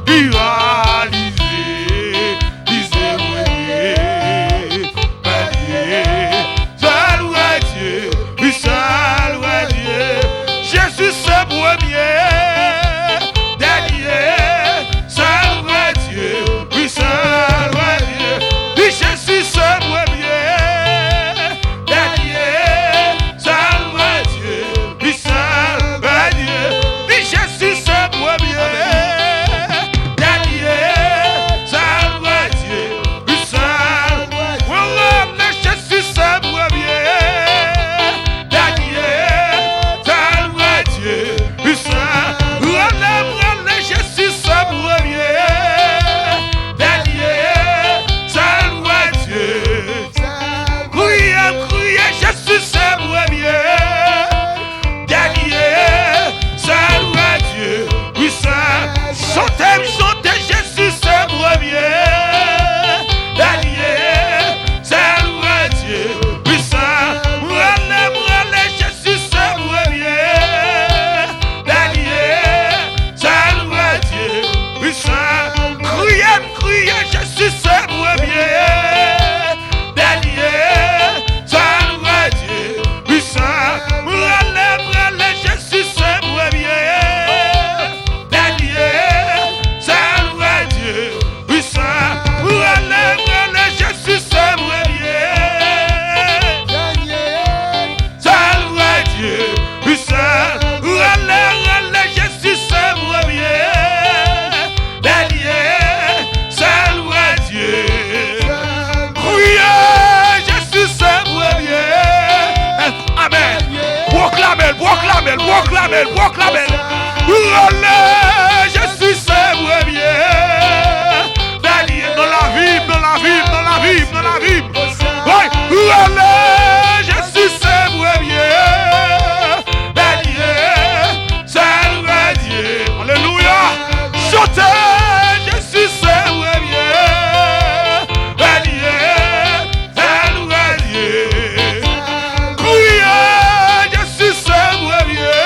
C: Viva proclamez, proclamez. Relais, je suis ce premier. Dans la vie, dans la vie, dans la vie, dans la vie. Ouais, relais, je suis ce premier. C'est vrai Dieu. Alléluia. Chantez, je suis ce premier. C'est vrai Dieu. Criez, je suis ce premier.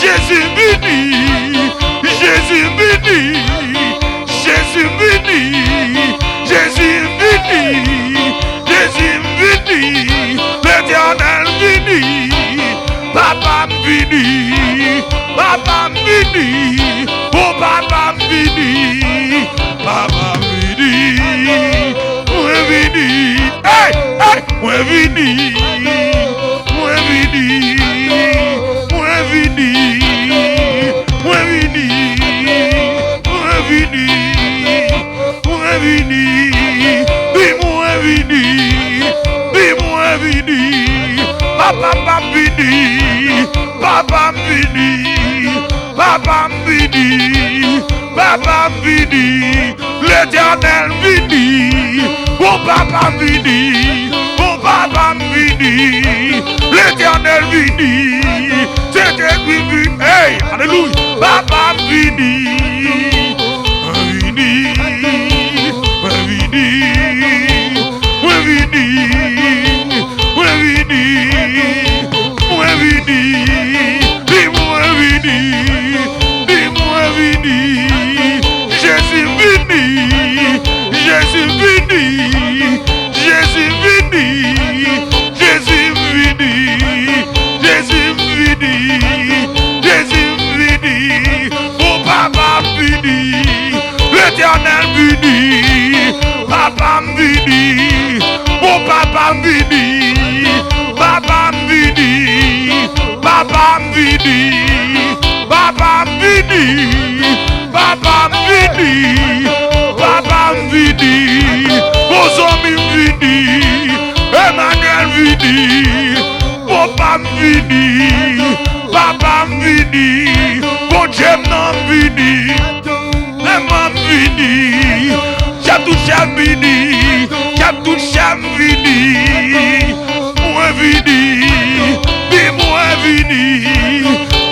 C: Jésus vini. vini, papa vini, oh papa vini, papa vini, moi vini, hey, hey, moi vini, moi vini, moi vini, moi vini, moi vini, moi vini, dis-moi vini, dis-moi vini, papa vini, papa vini, papa vini, papa vini, l'Éternel vini, oh papa vini, oh papa vini, l'Éternel vini, c'est écrit, hey, alléluia, papa vini, vini, vini, vini, moi vini, dis-moi vini, dis-moi vini, Jésus vini, Jésus vini, Jésus vini, Jésus vini, Jésus vini, Jésus vini, oh papa vini, l'Éternel vini, papa vini, oh papa vini, papa vini, papa vini, papa vini, papa vini, papa vini, vos hommes vini, Emmanuel vini, papa vini, papa vini, bon Dieu non vini, maman vini, j'ai touché vini, j'ai touché vini, moi vini, dis-moi vini,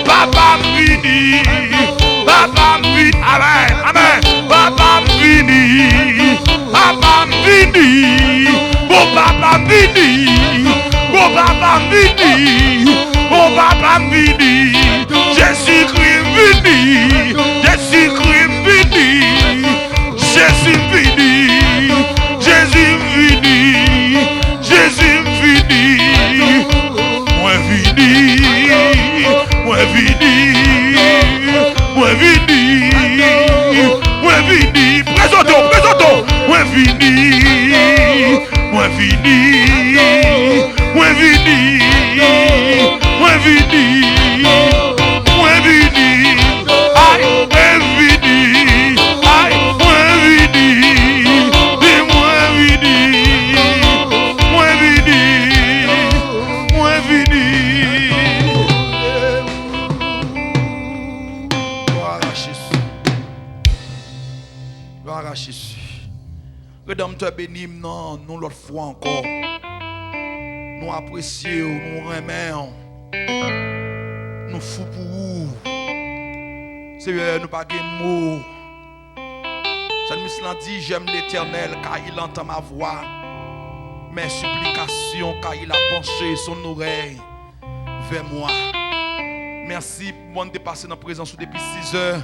C: papa vini, papa vini, amen, amen, papa vini, papa vini, oh papa vini, oh papa vini, oh papa vini, Jésus-Christ vini, Jésus-Christ vini, Jésus vini, Jésus vini, Jésus vini, moi vini, moi vini, moi vini, moi vini, présentons, présentons, moi vini, moi vini, moi vini, moi vini, moi vini, aïe, moi vini, aïe, moi vini, dis-moi vini, moi vini, moi vini. Gloire à Jésus. Gloire à Jésus. Rédempteur béni, non, nous l'autre fois encore. Nous apprécions, nous remercions. Nous fous pour vous. Seigneur, nous pas de mots. Saint-Michel dit, j'aime l'Éternel car il entend ma voix. Mes supplications car il a penché son oreille vers moi. Merci pour nous passer dans la présence depuis 6 heures.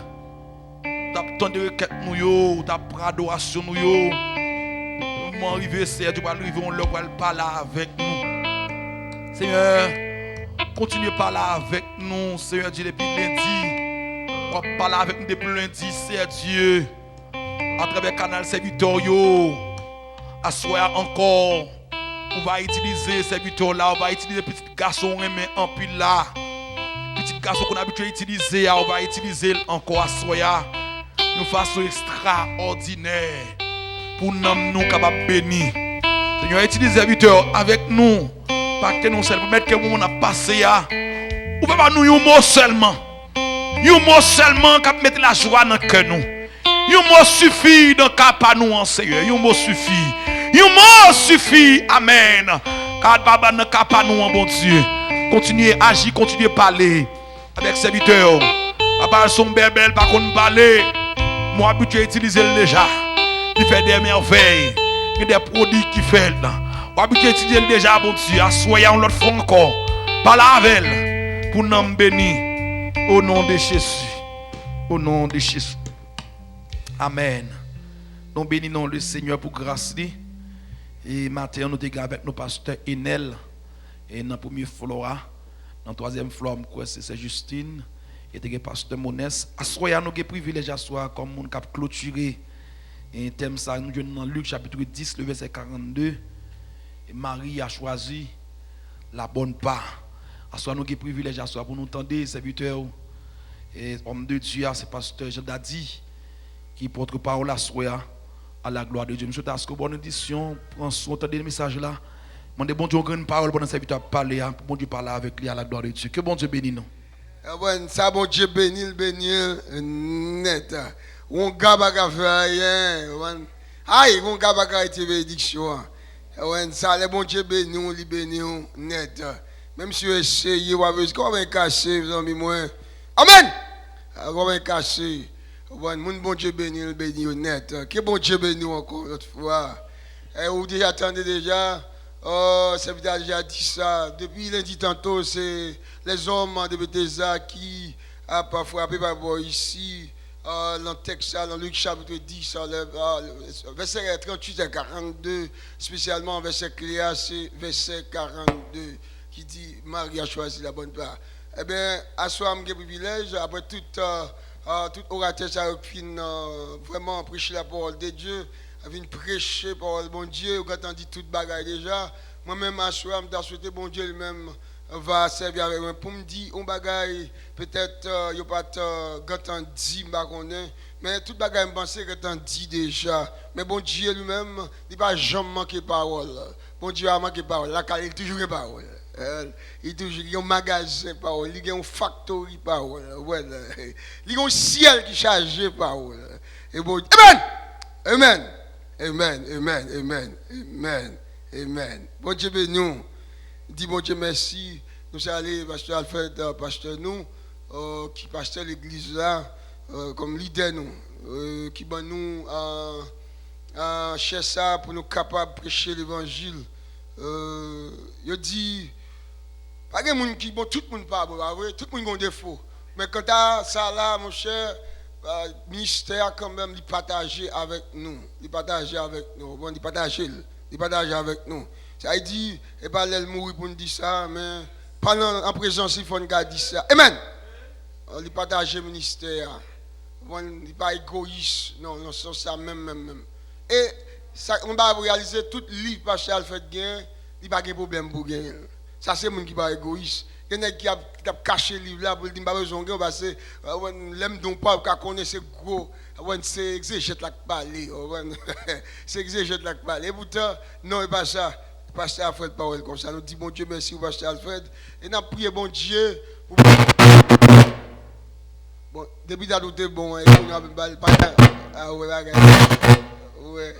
C: T'as de requête nous yo, t'as pris adoration nous yo. Comment arriver, Seigneur, tu vas arriver, on le va parler avec nous. Seigneur, continue à parler avec nous, Seigneur Dieu, depuis lundi. On va parler avec nous depuis lundi, Seigneur Dieu. À travers le canal serviteur yo. À soir encore, on va utiliser serviteur là, on va utiliser petit garçon en pile là. Petit garçon qu'on a habitué à utiliser, on va utiliser encore à soir. D'une façon extraordinaire. Pour nous capables de bénir. Seigneur, utilise les serviteurs avec nous. Pas que nous seulement, mettre que nous on a passé à. Ou pas nous un mot seulement. Un mot seulement qui mettre la joie dans le cœur nous. Un mot suffit dans le cas pas nous, Seigneur. Un mot suffit. Un mot suffit. Amen. Car Baba dans le cas pas nous, bon Dieu. Continuez à agir, continuez à parler avec les serviteurs. Papa son bébé, par contre parler. Moi habitué à utiliser déjà. Il fait des merveilles. Il y a des produits qui fait là. Moi habitué à utiliser déjà, bon Dieu. Assoyons l'autre fois encore. Parle avec elle. Pour nous bénir. Au nom de Jésus. Au nom de Jésus. Amen. Nous bénissons le Seigneur pour grâce. Et maintenant, nous sommes avec nos pasteurs Enel et notre premier Flora. Dans la troisième floor, c'est Justine. Et le pasteur Monès. À soir, nous avons privilège à soir comme nous avons clôturé. Et thème ça, nous sommes dans Luc chapitre 10, le verset 42. Et Marie a choisi la bonne part. À soir, nous avons privilège à soir pour nous entendre, serviteurs. Et homme de Dieu, c'est pasteur Jean Dadi qui porte parole à soir à la gloire de Dieu. Nous souhaitons à ce que bonne édition, prends soin de le message là. Demandez bon Dieu une parole pour nos serviteurs parler, pour bon Dieu parler avec lui à la gloire de Dieu. Que bon Dieu bénisse nous.
D: Ça, bon Dieu bénisse, net. On gars pas faire rien. Aïe, on gars pas été bénédiction. Ça, le bon Dieu bénisse, il bénisse, net. Même si vous essayez, vous avez caché, vous avez moins. Amen. Vous avez caché. Mon bon Dieu bénisse, net. Que bon Dieu bénisse encore l'autre fois. Vous déjà attendez déjà. Oh, ça veut déjà dit ça. Depuis lundi tantôt, c'est les hommes de Bethesda qui a pas frappé par ici. Dans le texte, dans Luc chapitre 10, verset 38 à 42, spécialement verset clé, c'est verset 42 qui dit Marie a choisi la bonne part. Eh bien, à soi, j'ai privilège, après tout orateur, ça a vraiment prêcher la parole de Dieu. Vient prêcher par le bon Dieu, quand on dit toute bagaille déjà, moi-même à soi, je souhaité bon Dieu lui-même va servir avec moi pour me dire on bagaille peut-être il y a pas quand on dit mais toute bagaille me penser que on dit déjà, mais bon Dieu lui-même il pas jamais manquer parole. Bon Dieu a manqué parole, la il toujours une parole. Il toujours il y a un magasin parole, il y a un factory parole. Il y a un ciel qui chargé parole. Et bon Amen. Amen, amen, amen, amen, amen. Bon Dieu bénis. Dis bon Dieu merci. Nous sommes allés, pasteur Alfred, pasteur nous, qui pasteur l'église là, comme leader nous, qui va nous chercher ça pour nous capables de prêcher l'évangile. Il dit, pas de monde qui bon, tout le monde pas bon, tout le monde a des défauts. Mais quand tu as ça là, mon cher, le ministère quand même il partager avec nous, il partager avec nous, bon, il partager avec nous. Ça dit et pas elle mourir pour nous dire ça, mais pendant en présence il faut nous garder ça. Amen. Il partager le ministère. Bon, il n'est pas égoïste, non, c'est ça même. Et ça on va réaliser tout livre pasteur Alfred gain, il pas de problème pour gagner. Ça c'est monde qui pas égoïste. Il y a qui a caché le livre là pour dire pas besoin de parce que l'aime donc pas connaître c'est gros c'est exégète là qui parle c'est exégète là qui parle et pourtant non et pas ça pasteur Alfred parole comme ça nous dit bon Dieu merci au pasteur Alfred et n'a prié bon Dieu bon depuis t'as douté bon et on a pas ouais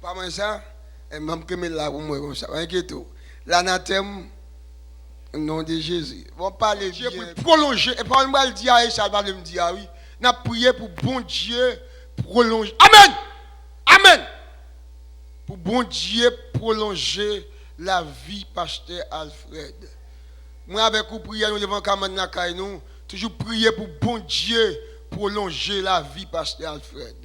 D: pas moi ça et même que me là pour moi comme ça inquiète l'anathème au nom de Jésus. On parle de Dieu pour prolonger. Et pas me dire ça va me dire oui. N'a prié pour bon Dieu prolonger. Amen. Amen. Pour bon Dieu prolonger la vie pasteur Alfred. Moi avec vous prier nous devant caméra nous toujours prier pour bon Dieu prolonger la vie pasteur Alfred.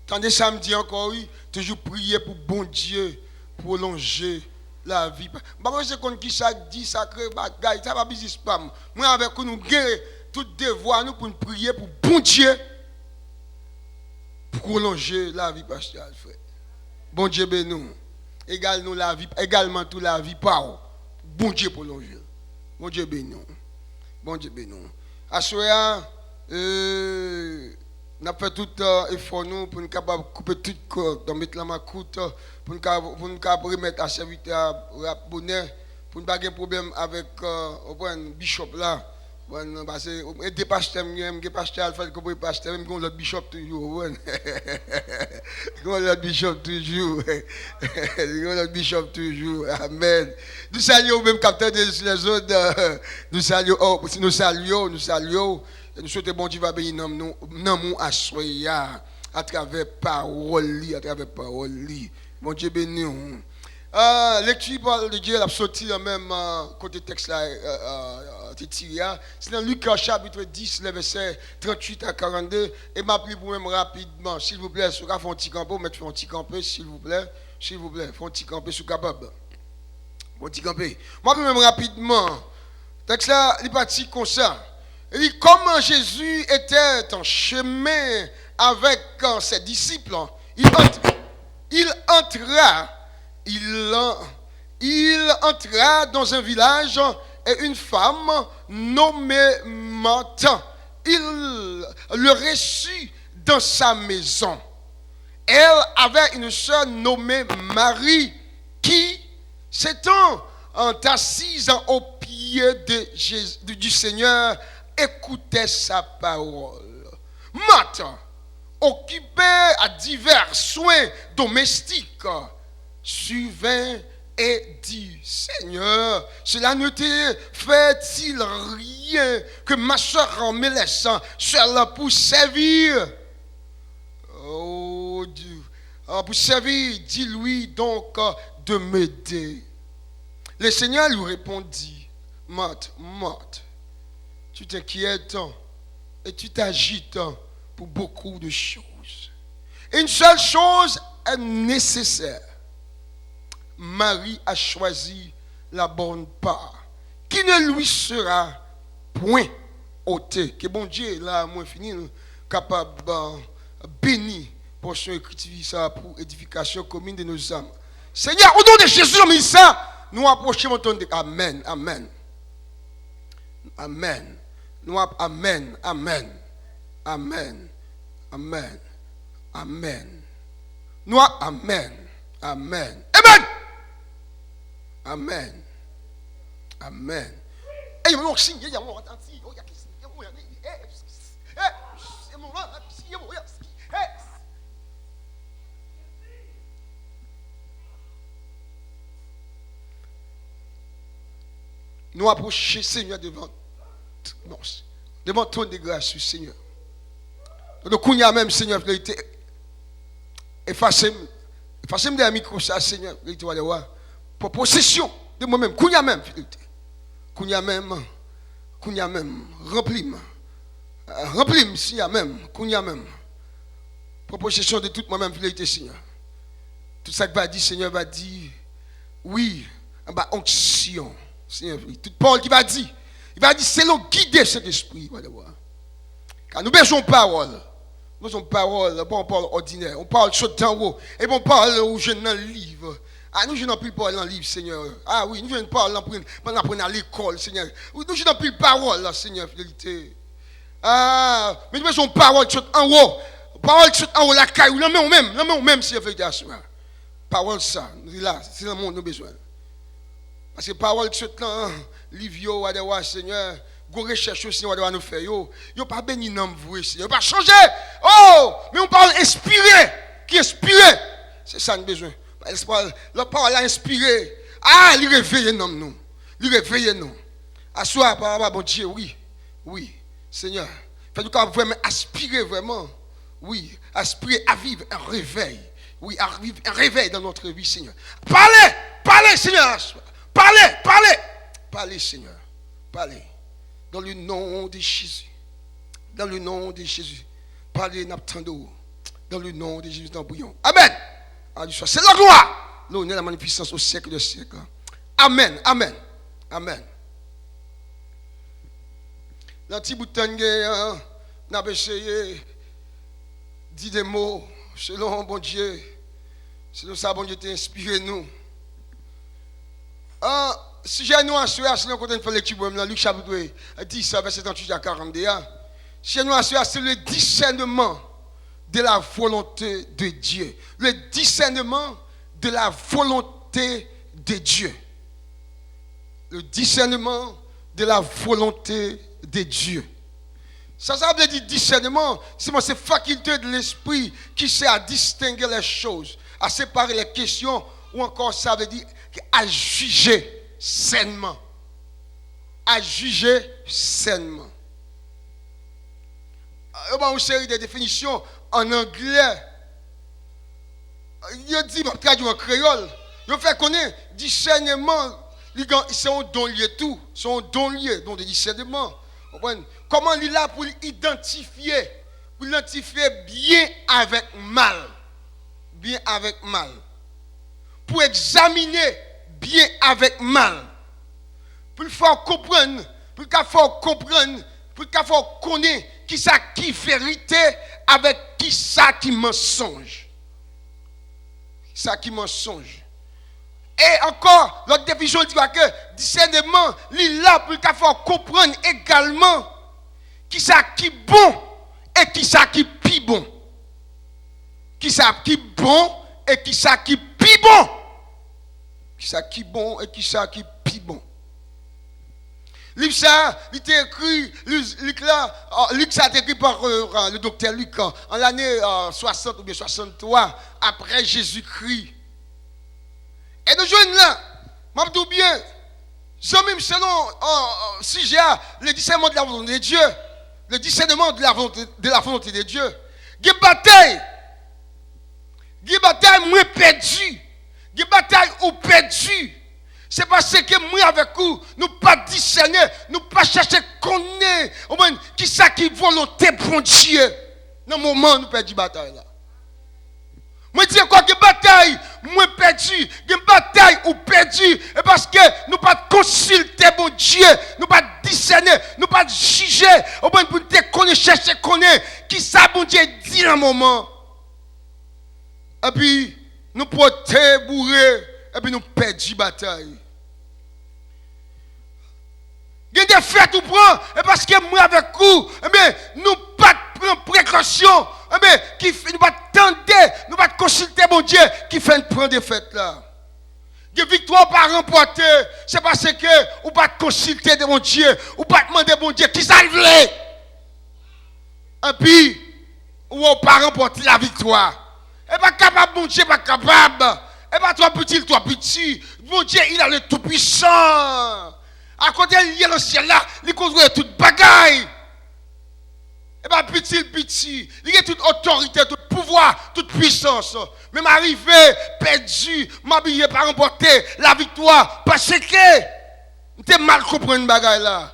D: Tandis samedi encore oui, toujours prier pour bon Dieu prolonger la vie. Parce que c'est qu'on qui ça dit sacré bagaille, ça va business pas. Moi avec nous guérir tout devoir nous pour prier pour bon Dieu pour prolonger la vie pasteur Alfred. Bon Dieu bénis également la vie également toute la vie par bon Dieu prolonger. Bon Dieu bénis. Bon Dieu bénis. À soir nous avons fait tout effort nous pour nous capable couper toute corde, mettre la macoute pour nous capable remettre à serviteur à bonheur pour ne pas avoir de problème avec le bishop là. Parce que des pasteurs, des pasteurs Alfred, comme pasteur, même l'autre bishop toujours. L'autre bishop toujours. L'autre bishop toujours. Amen. Nous saluons même capteur des autres. Nous saluons. Nous souhaitons bon Dieu va bénir nous à soya à travers parole. Bon Dieu bénit. Lecture de Dieu a sorti le même côté texte là c'est dans Luc chapitre 10 le verset 38 à 42 et m'a pris pour même rapidement s'il vous plaît sur un petit campo mettre un petit campé s'il vous plaît font un petit campé sous capable Bon, petit campé. Moi, même rapidement, texte là, il est parti comme ça. Il dit comment Jésus était en chemin avec ses disciples. Il entra dans un village et une femme nommée Marthe. Il le reçut dans sa maison. Elle avait une sœur nommée Marie qui, s'étant assise au pied du Seigneur, écoutait sa parole. Marthe, occupée à divers soins domestiques, survint et dit, Seigneur, cela ne te fait-il rien que ma soeur me laisse seule pour servir? Oh Dieu, pour servir, dis-lui donc de m'aider. Le Seigneur lui répondit, Marthe, Marthe, tu t'inquiètes et tu t'agites pour beaucoup de choses. Une seule chose est nécessaire. Marie a choisi la bonne part, qui ne lui sera point ôtée. Que bon Dieu, là, moi fini, capable de bénir pour son écriture ça pour édification commune de nos âmes. Seigneur, au nom de Jésus, on dit ça. Nous approchons ton Dieu. Amen. Amen. Amen. Nous amen. Amen. Amen. Amen. Amen. Nous amen. Amen. Amen. Amen. Amen. Et il y signe, il y a mon attention, il y a qui signe, nous approcher Seigneur devant ton de grâce, Seigneur. Donc, quand il y a même, Seigneur, effacez-moi de la micro, ça, Seigneur, pour possession de moi-même, quand il y a même, remplis-moi, s'il y a même, quand il y a même, pour possession de toute moi-même, Seigneur. Tout ça que va dire, Seigneur, va dire, oui, en bas, onction. Seigneur, toute parole qui va dire, il va dire, c'est le guider cet esprit. Car nous besoin de parole. Nous avons parole, bon parole ordinaire. On parle sur d'en haut. Et bon parole où je dans le livre. Ah, nous je n'ai plus parole dans le livre, Seigneur. Ah oui, nous je ne parle pas à l'école, Seigneur. Nous je n'ai plus parole, Seigneur, fidélité. Ah, mais nous besoin de parole sur en haut. Parole sur en haut, la caille, la main même, Seigneur, fidélité. Parole ça, là, c'est le monde nous besoin. Parce que parole sur le livre, Seigneur, go recherche aussi, on doit nous faire. Yo pas béni non vous, Seigneur. Pas changer. Oh, mais on parle inspiré. Qui inspiré? C'est ça nous besoin. La parole a inspiré. Ah, il réveille nous. Il réveille nous. Assoir par bon Dieu, oui. Oui, Seigneur. Fais-nous vraiment aspirer vraiment. Oui, aspirer à vivre un réveil. Oui, à vivre un réveil dans notre vie, Seigneur. Parlez, Seigneur. Parlez, Seigneur. Parlez. Dans le nom de Jésus. Dans le nom de Jésus. Parlez, n'attendons. Dans le nom de Jésus, dans le bouillon. Amen. C'est la gloire. L'honneur, la magnificence au siècle des siècles. Amen. Amen. Amen. Dans petit bout de temps, nous avons essayé de dire des mots selon bon Dieu. Selon ça, bon Dieu t'a inspiré nous. Si j'ai nous assuré, c'est le côté de lecture dans Luc chapitre 10, verset 38 à 41. Si nous assuré, c'est le discernement de la volonté de Dieu. Le discernement de la volonté de Dieu. Le discernement de la volonté de Dieu. Ça veut dire discernement, c'est faculté de l'esprit qui sert à distinguer les choses, à séparer les questions, ou encore ça veut dire à juger sainement. À juger sainement. Il y a une série de définitions en anglais. Il dit, traduit en créole, il fait connaître discernement, c'est un don lié tout. C'est un don lié, don de discernement. Comment il est là pour identifier bien avec mal. Bien avec mal. Pour examiner bien avec mal. Pour le faire comprendre, pour le faire comprendre, pour le faire connaître qui ça qui vérité avec qui ça qui mensonge. Ça qui mensonge. Et encore, l'autre définition dit que discernement, il est là pour le faire comprendre également qui ça qui bon et qui ça qui pi bon. Qui ça qui bon et qui ça qui pi bon. Qui ça qui bon et qui ça qui pi bon. Livre ça, il était écrit, Luc ça a été écrit par le docteur Luc en l'année 60 ou bien 63 après Jésus-Christ. Et nous jouons là, je dis bien, selon sujet, le discernement de la volonté de Dieu, le discernement de la volonté de Dieu, il y a une bataille moins perdue, il y a une bataille ou perdue. C'est parce que moi avec vous, nous pas discerner, nous pas chercher connaître qui ça qui volonté pour Dieu. Dans le moment où nous perdons la bataille là. Moi dis quoi que bataille moins perdu, une bataille ou perdu et parce que nous pas consulter bon Dieu, nous pas discerner, nous pas juger, au moins pour te connaître, chercher connaître qui ça bon Dieu dit dans le moment. Et puis nous porter bourré et puis nous perdons la bataille. Il y a des fêtes ou prend et parce que moi avec vous, nous pas prendre précaution, qui nous pas tendre, nous pas consulter mon Dieu qui fait prendre des fêtes là. Des victoires pas remportées, c'est parce que ou pas consulter de mon Dieu, ou pas demander mon Dieu qui ça veut. Et puis ou pas remporter la victoire. Et pas capable mon Dieu pas capable. Et pas toi petit, mon Dieu il a le tout puissant. À côté il y a le ciel là, il contrôle toute bagaille. Et bien petit, il y a toute autorité, tout pouvoir, toute puissance. Mais m'arriver, perdu, m'habiller, pas remporter la victoire. Parce que, tu mal comprendre une bagaille là.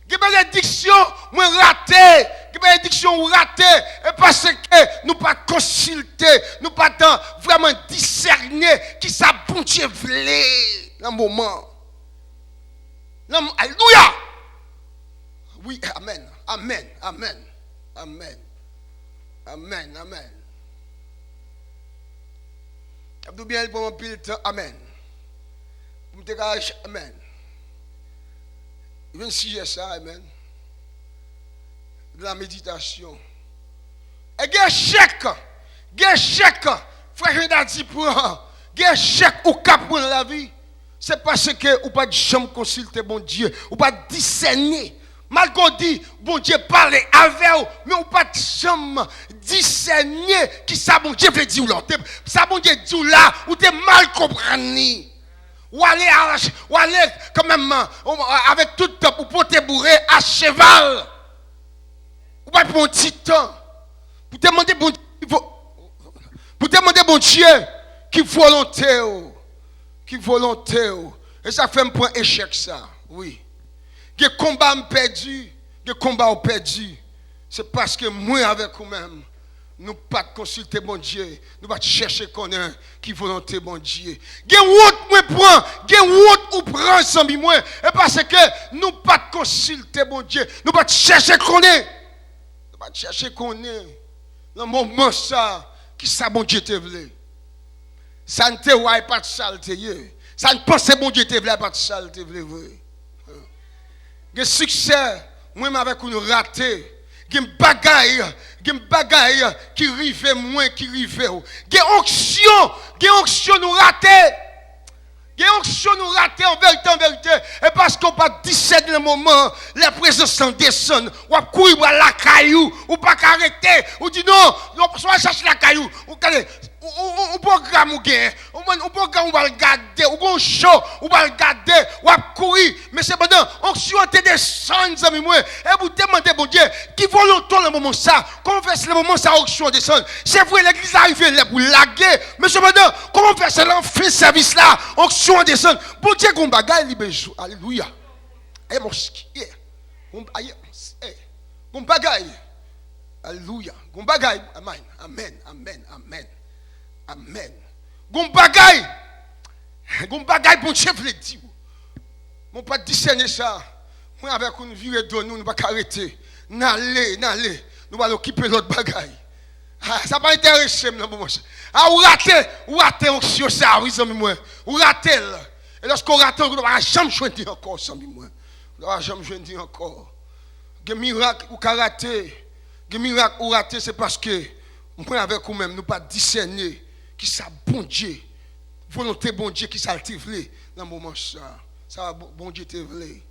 D: Il y a des dictions, moi raté. Il y a des dictions ratées. Et parce que nous pas consulter, nous pas vraiment discerner qui ça bon Dieu voulait dans le moment. Alléluia. Oui, amen, amen, amen, amen, amen, amen. Abdou bien pour mon pile temps, amen. Vous me dégagez, amen. Il y a un sujet ça, amen. De la méditation. Et il y a un chèque, frère, je dit pour il y a un chèque au cap pour la vie. C'est parce que ou pas jamais consulter bon Dieu, ou pas discerner. Malgré dit, bon Dieu parle avec vous, mais on pas jamais discerner qui ça bon Dieu veut dire là. Ça bon Dieu dit là, ou t'es mal comprendre. Ou aller quand même avec tout le temps pour porter bourré à cheval. Ou pas pour un petit temps. Pour te demander bon Dieu qui volonté. Qui volonté. Et ça fait un point échec ça. Oui. Que combat perdu, que combat perdu, c'est parce que moi avec vous-même, nous pas consulter bon Dieu, nous pas chercher connaître qui volonté bon Dieu. Que route moi prend, que route ou prend sans moi, et parce que nous pas consulter bon Dieu, nous pas chercher connaître, nous pas chercher connaître. Dans le moment ça, qui ça bon Dieu te voulait. Ça ne te voit pas de saleté, ça ne pense bon Dieu te voulait pas de saleté, vrai. Le succès, moi avec nous raté, il y a une bagaille qui rive moins qui rive. Il y a une onction nous raté. Il y a une onction nous raté en vérité. Et parce qu'on pas 17 le moment, la présence en descend. Ou à courir à la caillou, ou pas arrêter, ou dit non, on soit chercher la caillou. Ou programme ou gain, ou programme ou va regarder, ou bon show, ou va regarder, ou à courir, mais c'est pendant onction te descend amis moi, et vous demandez bon Dieu, qui volontaire le moment ça, comment faire le moment ça onction descend. C'est vrai l'église arrive là pour laguer, mais cependant comment faire ce l'enfer service là, onction descend. Bon Dieu qu'on bagaille libre jour. Alléluia. Et mon skier. Qu'on bagaille. Alléluia. Qu'on bagaille. Amen. Amen. Amen. Amen. Amen. Gon bagay Gon bagay bon Dieu veut dire. Mon pas discerner ça. Moi avec une virée de nous pas arrêter. N'aller. Nous allons occuper l'autre bagay. Ça pas intéressé dans moment. Ou rater onction ça oui ami moi. Ou rater. Et lorsqu'on rate on va jamais joindre encore ami moi. On va jamais joindre encore. Des miracles ou rater. Des miracles ou rater c'est parce que moi avec vous même nous pas discerner qui ça bon Dieu. Volonté bon Dieu qui ça te vle dans moment ça. Ça bon Dieu te vle.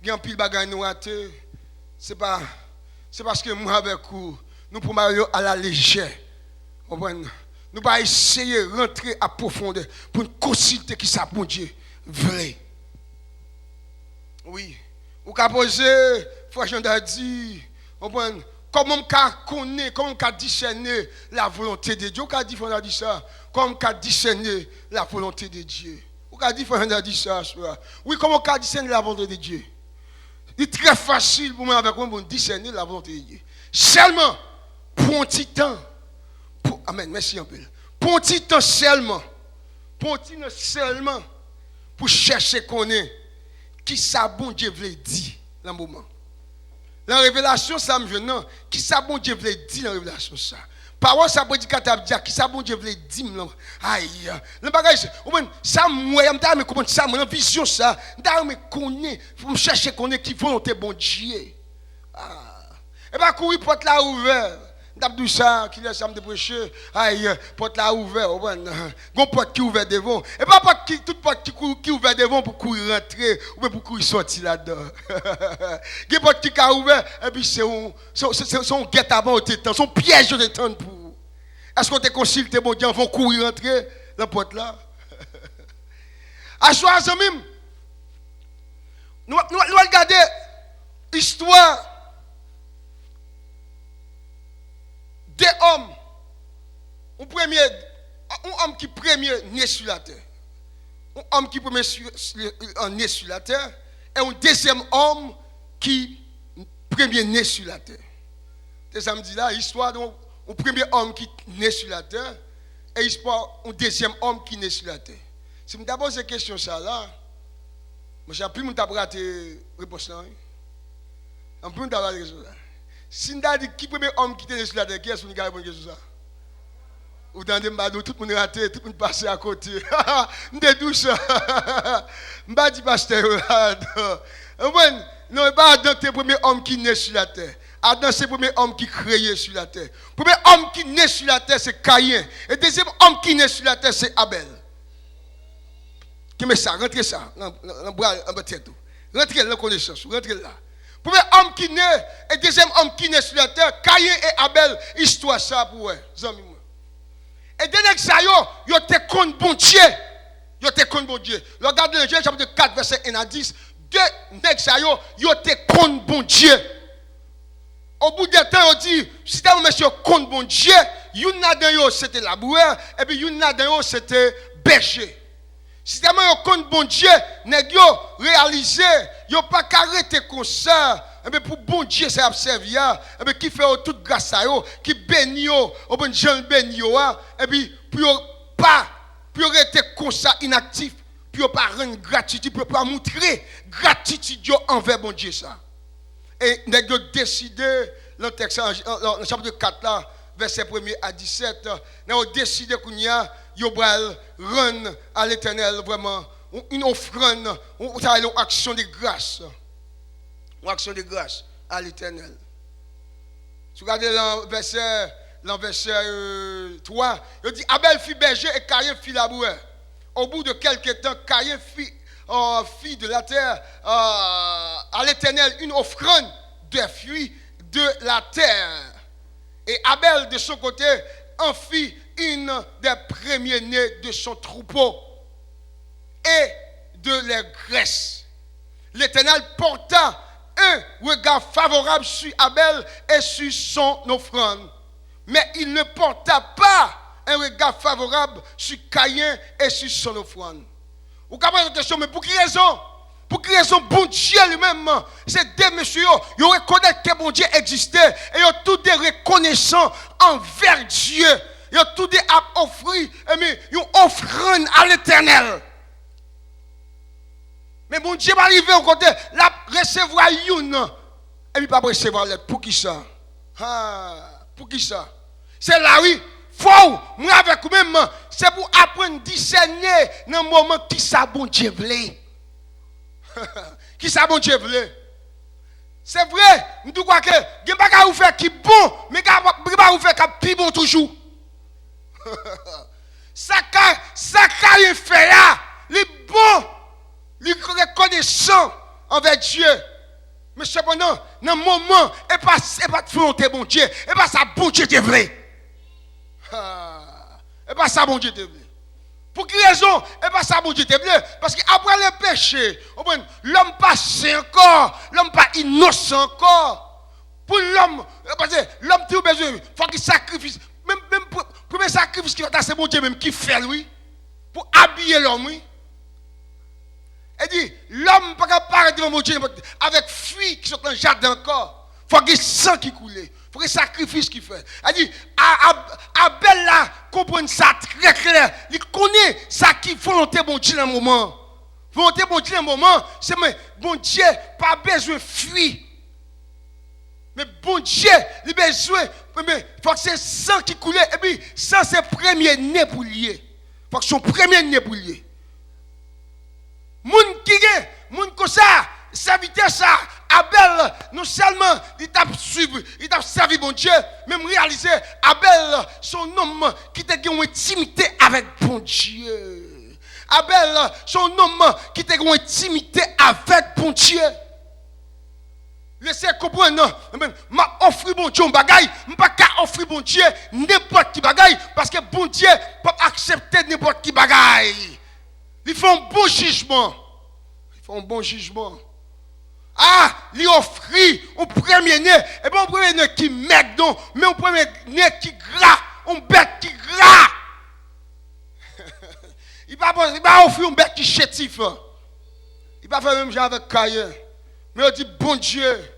D: Gen pile bagay nous rater. C'est parce que moi avec vous nous pour aller à la légère. Nous pas essayer de rentrer à profondeur pour consulter qui ça bon Dieu vrai. Oui. Ou ka poser, frère Jean a dit, comment on connaît, comment on discerner la volonté de Dieu. Ou ka dit frère a dit ça, comment on discerner la volonté de Dieu. Ou ka dit frère a dit ça. Oui, comment on discerner la volonté de Dieu. C'est très facile pour moi avec moi pour discerner la volonté de Dieu. Seulement pour un petit temps. Amen, merci un peu. Pour un petit temps seulement. Pour un petit temps seulement. Pour chercher connaître qui ça bon Dieu veut dire dans le moment. La révélation, ça me vient. Qui ça bon Dieu veut dire dans la révélation ça. Parole ça prédicateur dire qui ça bon Dieu veut dire. Aïe. Le bagage, ça moi me comprendre ça, mon vision ça. Me connaître, faut me chercher connaître qui volonté bon Dieu. Et pas courir porte là ouvert. D'abdou ça qui laisse me prêcher. Aïe, porte là ouvert. Gon porte qui ouvert devant. Et pas porte qui toute porte qui ouvert devant pour courir rentrer ou bien pour courir sortir là-dedans. Gon porte qui a ouvert et puis c'est son guette avant au temps, son piège de temps pour. Est-ce qu'on te consulte bon Dieu vont courir rentrer la porte là? À choisir même. Nous regarder histoire des hommes, un homme qui premier né sur la terre, un homme qui premier né sur la terre, et un deuxième homme qui premier né sur la terre. C'est samedi là, histoire d'un premier homme qui naît sur la terre, et histoire un deuxième homme qui naît sur la terre. Si je d'abord cette question ça là, moi j'ai plus mon raté réponse là. En plus d'avoir la question là. Si on a dit qui premier homme qui était sur la terre, qui est-ce qu'on a répondu à ça? Ou dans des mbadou, tout le monde raté, tout le monde passé à côté. M'de douce. M'ba dit pasteur. Non, pas Adam c'est le premier homme qui naît sur la terre. Adam c'est le premier homme qui créé sur la terre. Le premier homme qui naît sur la terre c'est Caïn. Et le deuxième homme qui naît sur la terre c'est Abel. Qui met ça, rentrez ça, dans bras en tête. Rentrez dans la connaissance, rentrez là. Premier homme qui naît et deuxième homme qui naît sur la terre, Caïn et Abel, histoire ça pour eux, amis. Et dès que ça yo te connaît bon Dieu. Yo te connaît bon Dieu. Regardez le Genèse chapitre 4 verset 1 à 10. Deux nèg ça yo te connaît bon Dieu. Au bout d'un temps, on dit, si tu as monsieur connaît bon Dieu, yon nan yo c'était laboureur et puis yon nan yo c'était berger. Si tu as connaît bon Dieu, nèg yo réalisé, yo pas arrêté comme ça. Et bien pour bon Dieu, c'est observé. Et bien qui fait toute grâce à eux, qui bénit eux, au bon Dieu bénit eux. Et puis pour rester comme ça inactif, pour pas rendre gratitude, pour pas montrer gratitude envers bon Dieu ça. Et nous avons décidé, dans le texte, dans le chapitre 4 là, verset 1er à 17, nous avons décidé qu'on y a, nous allons rendre à l'Éternel vraiment une offrande, une action de grâce. Une action de grâce à l'Éternel. Si vous regardez dans verset 3, il dit Abel fit berger et Caïn fit laboureur. Au bout de quelques temps, Caïn fit de la terre à l'Éternel une offrande de fruits de la terre. Et Abel, de son côté, en fit une des premiers-nés de son troupeau et de leur graisse. L'Éternel porta un regard favorable sur Abel et sur son offrande. Mais il ne porta pas un regard favorable sur Caïn et sur son offrande. Vous comprenez la question, mais pour quelle raison? Pour quelle raison bon Dieu lui-même, ces deux messieurs, ils reconnaissent que bon Dieu existait et ils ont tous des reconnaissants envers Dieu. Ils ont tous des offrir, une offrande à l'Éternel. Mais bon Dieu va arriver au côté, la recevoir une, et puis pas recevoir l'autre. Pour qui ça? Pour qui ça? C'est là, oui. Faut, moi avec vous-même, c'est pour apprendre à discerner dans le moment qui ça bon Dieu voulait. Qui ça bon Dieu voulait. C'est vrai, nous crois que il n'y a pas vous faire qui bon, mais il n'y a pas vous faire qui bon toujours. Ça qu'il fait là, il est bon, il est reconnaissant envers Dieu. Mais cependant, dans le moment, et pas de volonté bon Dieu, et pas ça bon Dieu te vrai. Et pas ça bon Dieu te vrai. Pour quelle raison? Et pas ça bon Dieu te vrai. Parce qu'après le péché, l'homme pas saint encore, l'homme pas innocent encore. Pour l'homme, parce que l'homme tout besoin, il faut qu'il sacrifie. Même pour le premier sacrifice qui va c'est bon Dieu même qui fait lui. Pour habiller l'homme, oui. Et dit, l'homme ne peut pas apparaître devant mon Dieu avec fuite qui sont dans le jardin encore. Il faut qu'il y ait sang qui coule. Il faut qu'il y ait sacrifice qui fait. Elle dit, Abel là, comprend ça très clair. Il connaît ça qui volonté bon Dieu dans le moment. Volonté bon Dieu dans le moment, c'est bon Dieu, pas besoin de fuir. Mais bon Dieu, il a besoin, il faut que c'est sang qui coule. Et puis, ça c'est premier né pour lier. Il faut que son premier né pour lier. Moun qui est, moun comme ça, serviteur ça, Abel, non seulement il t'a suivi, il t'a servi bon Dieu, même réalisé, Abel, son homme qui t'a une intimité avec bon Dieu. Abel, son homme qui t'a une intimité avec bon Dieu. Laissez comprendre, m'a offert bon Dieu un bagaille, m'a pas offrir bon Dieu n'importe qui bagaille, parce que bon Dieu peut accepter n'importe qui bagaille. Ils font un bon jugement. Ils font un bon jugement. Ils offrent un premier né. Et pas un premier né qui mec non, mais un premier né qui gras. Un bête qui gras. Il ne va pas offrir un bête qui chétif. Il va faire même genre avec Caïn. Mais il dit, bon Dieu,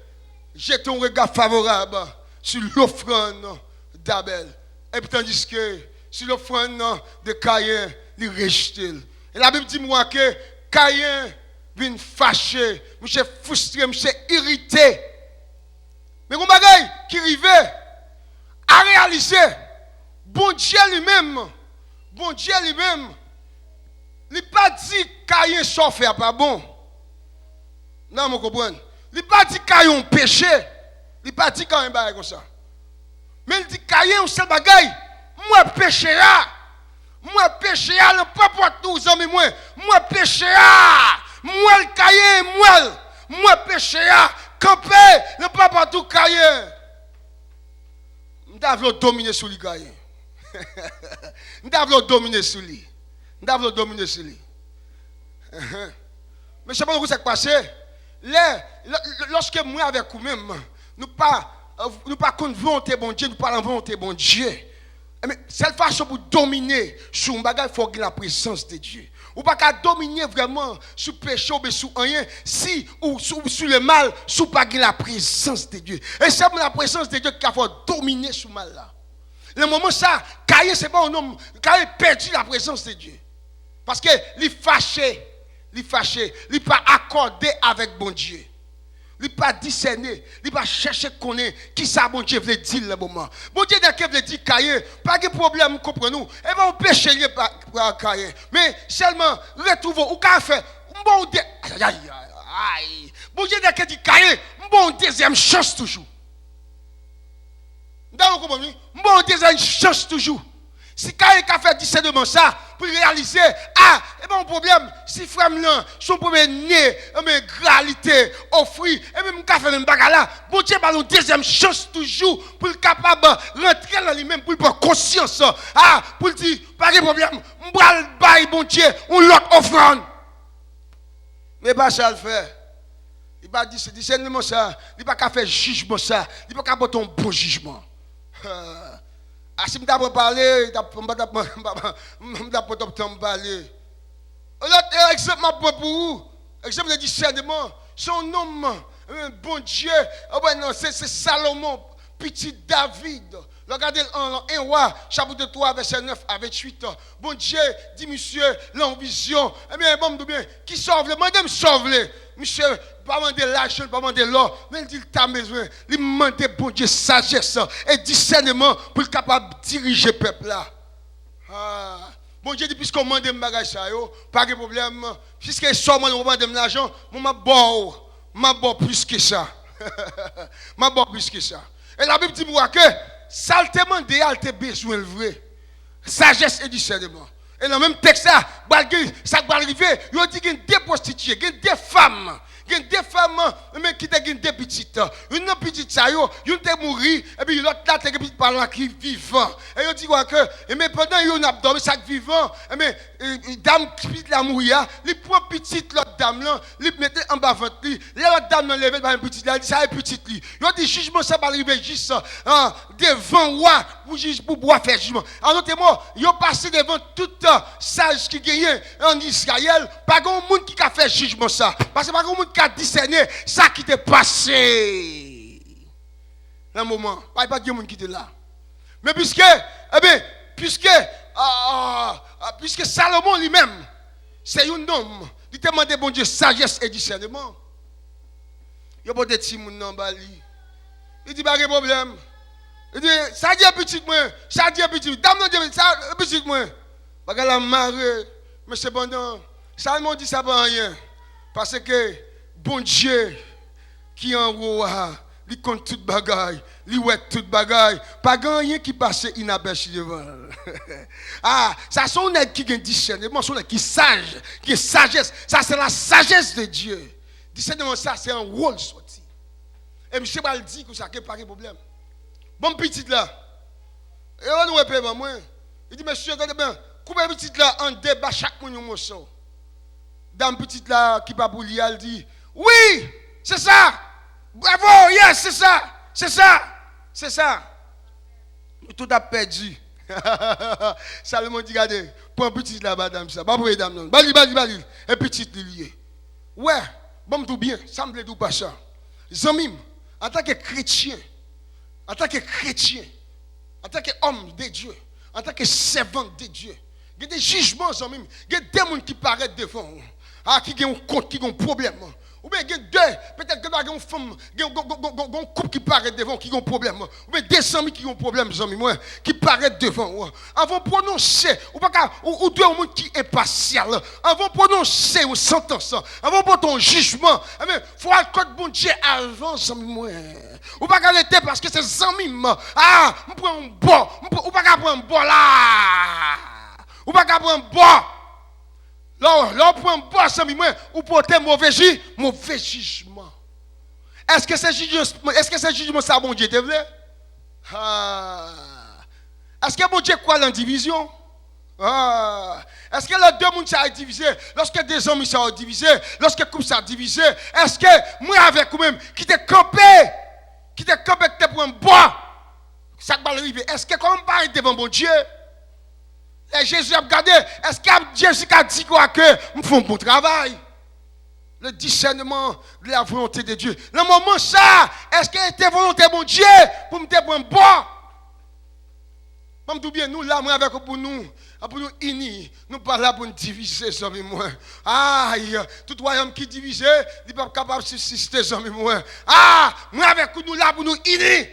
D: j'ai ton regard favorable sur l'offrande d'Abel. Et puis tandis que sur l'offrande de Caïn, il rejette. Et la Bible dit moi que Caïn vient fâché, monsieur frustré, monsieur irrité. Mais mon bagaille qui arrivait à réaliser, bon Dieu lui-même, il n'a pas dit Caïn s'en fait pas bon. Non, vous comprenez? Il n'a pas dit Caïn péché. Il n'a pas dit Caïn bagaille comme ça. Mais il dit Caïn, c'est bagaille, moi péché là. Moi péché le papa tous amis moi péché moi le Caïn moi péché camper le papa tout Caïn m'davlo dominer sur lui Caïn m'davlo dominer sur lui mais je sais pas où ça passé lorsque moi avec vous même nous pas contre volonté bon Dieu nous parlons volonté bon Dieu. Mais cette façon pour dominer sur un bagage, il faut la présence de Dieu. Ou pas qu'à dominer vraiment sur le péché ou sur rien, si ou sur le mal, sur pas la présence de Dieu. Et c'est la présence de Dieu qui a fait dominer sur le mal là. Le moment ça, Caïn c'est pas un homme, Caïn perdu la présence de Dieu. Parce que il fâché, il pas accordé avec bon Dieu. Il pas discerner, il pas chercher connaître qui ça bon Dieu veut dire le moment. Bon Dieu dès qu'il veut dire Caïn, pas de problème comprenez-nous. Et ben on péché lié par Caïn. Mais seulement retrouver ou qu'a fait bon Dieu. Bon Dieu dès qu'il dit Caïn, bon deuxième chance toujours. D'accord comprenez? Bon deuxième chance toujours. Si Caïn a fait discernement ça pour réaliser, et ben un problème, si frère là, son premier né, mais gravité, offrir, et même qu'a fait même bagarre là, bon Dieu a une deuxième chance toujours pour être capable de rentrer dans lui-même, pour prendre conscience, pour dire, pas de problème, m'bral bail bon Dieu, on l'autre offrande. Mais pas ça le fait. Il va dire discernement ça, il va pas faire jugement ça, il va pas porter un bon jugement. Si je ne parler, je ne pas parler. L'autre exemple pour vous, exemple de discernement, son nom, bon Dieu, c'est Salomon, petit David, Regardez en 1 roi, chapitre 3, verset 9 à 28. Bon Dieu, dit monsieur, l'ambition. Eh bien, bon, bien, qui sauve le? Madame sauve le. Monsieur, pas demander l'argent, pas demander l'or, mais il dit ta besoin. Il demande bon Dieu sagesse et discernement pour être capable de diriger le peuple là. Bon Dieu dit, puisqu'on demande des bagages, pas de problème. Puisque seulement on demande de l'argent, m'a bon plus que ça. M'a bon plus que ça. Et la Bible dit que ça te demande, elle te besoin le vrai. Sagesse et discernement. Et dans le même texte, ça va arriver. Il dit qu'il y a des prostituées, il y a des femmes. Il y a des femmes qui ont des petites. Une petite, ça, une est morte, et puis l'autre là, est petite parlant qui vivant. Et il dit que, mais pendant qu'il a dormi, ça vivant, mais dame qui la mourir, il prend petite l'autre dame là, il met en bas ventre, l'autre dame l'a levé par une petite là, il dit ça est petite li. Il dit jugement ça va arriver juste devant roi pour pouvoir faire jugement. En d'autres mots, il a passé devant tout sage qui gagne en Israël, pas grand monde qui a fait jugement ça. Parce que pas grand monde qui a discerné ça qui t'est passé. Un moment, pas de monde qui était là. Mais puisque Salomon lui-même, c'est un homme, il te demande bon Dieu sagesse et discernement. Il y a pas de petits moun dans Bali. Il dit pas de problème. Il dit ça dit petit moi, ça dit petit, dame non dit ça petit moi. Pas la marée, mais cependant, Salomon dit ça pas rien parce que bon Dieu qui en haut il compte toute bagaille, il ouette toute bagaille, pas rien qui passe inaperçu devant. Ça sont des qui ont discernement, sont des qui sage, qui est sagesse. Ça c'est la sagesse de Dieu. Discernement ça c'est un rôle sorti. Et monsieur va le dire que ça pas de problème. Bon petit là. Et on nous paie moi. Il dit monsieur regardez bien, coupez petit là en débat chaque monde un morceau. Dame petite là qui pas pour lui, elle dit oui, c'est ça. Bravo, yes, c'est ça. C'est ça. C'est ça. Tout a perdu. Salomon dit regardez, prends petite là madame ça. Pas pour dame non. Bali. Et petite lié. Ouais, bon tout bien, ça me plaît tout pas ça. Zamim, en tant que chrétien, en tant qu'homme de Dieu, en tant que servant de Dieu, il y a des jugements, il y a des gens qui paraissent devant, qui ont un compte, qui ont un problème. Ou bien il y a deux, peut-être qu'il y a une femme, il y a un couple qui paraît devant, qui ont un problème. Ou bien des amis qui ont un problème, qui paraissent devant. Avant de prononcer, ou deux gens qui est partial, avant de prononcer une sentence, avant de prendre un jugement, il faut aller contre bon Dieu avant, ou pas arrêter parce que c'est zamim. On prend un bon, ou pas prendre un bon là. Ou pas prendre un bon. Là, on prend un bon zamim, ou porter mauvais jugement. Est-ce que c'est jugement ça, bon Dieu, te vrai? Est-ce que bon Dieu croit dans la division? Est-ce que les deux mondes sont divisés? Lorsque des hommes sont divisés, lorsque les couples sont divisés, est-ce que moi avec vous-même, qui t'es campé, qui t'es pour un bois, ça va arriver? Est-ce que quand on parle devant mon Dieu, et Jésus a regardé, est-ce que Jésus a dit quoi que nous faisons un bon travail? Le discernement de la volonté de Dieu. Le moment ça, est-ce que c'était volonté de mon Dieu pour me dire pour un bois? Comme tout bien, nous là, moi avec pour nous unis, nous pas là pour nous diviser, amis moi. Aïe, tout royaume qui divise, il n'est pas capable de subsister, amis moi. Moi avec nous là pour nous unis.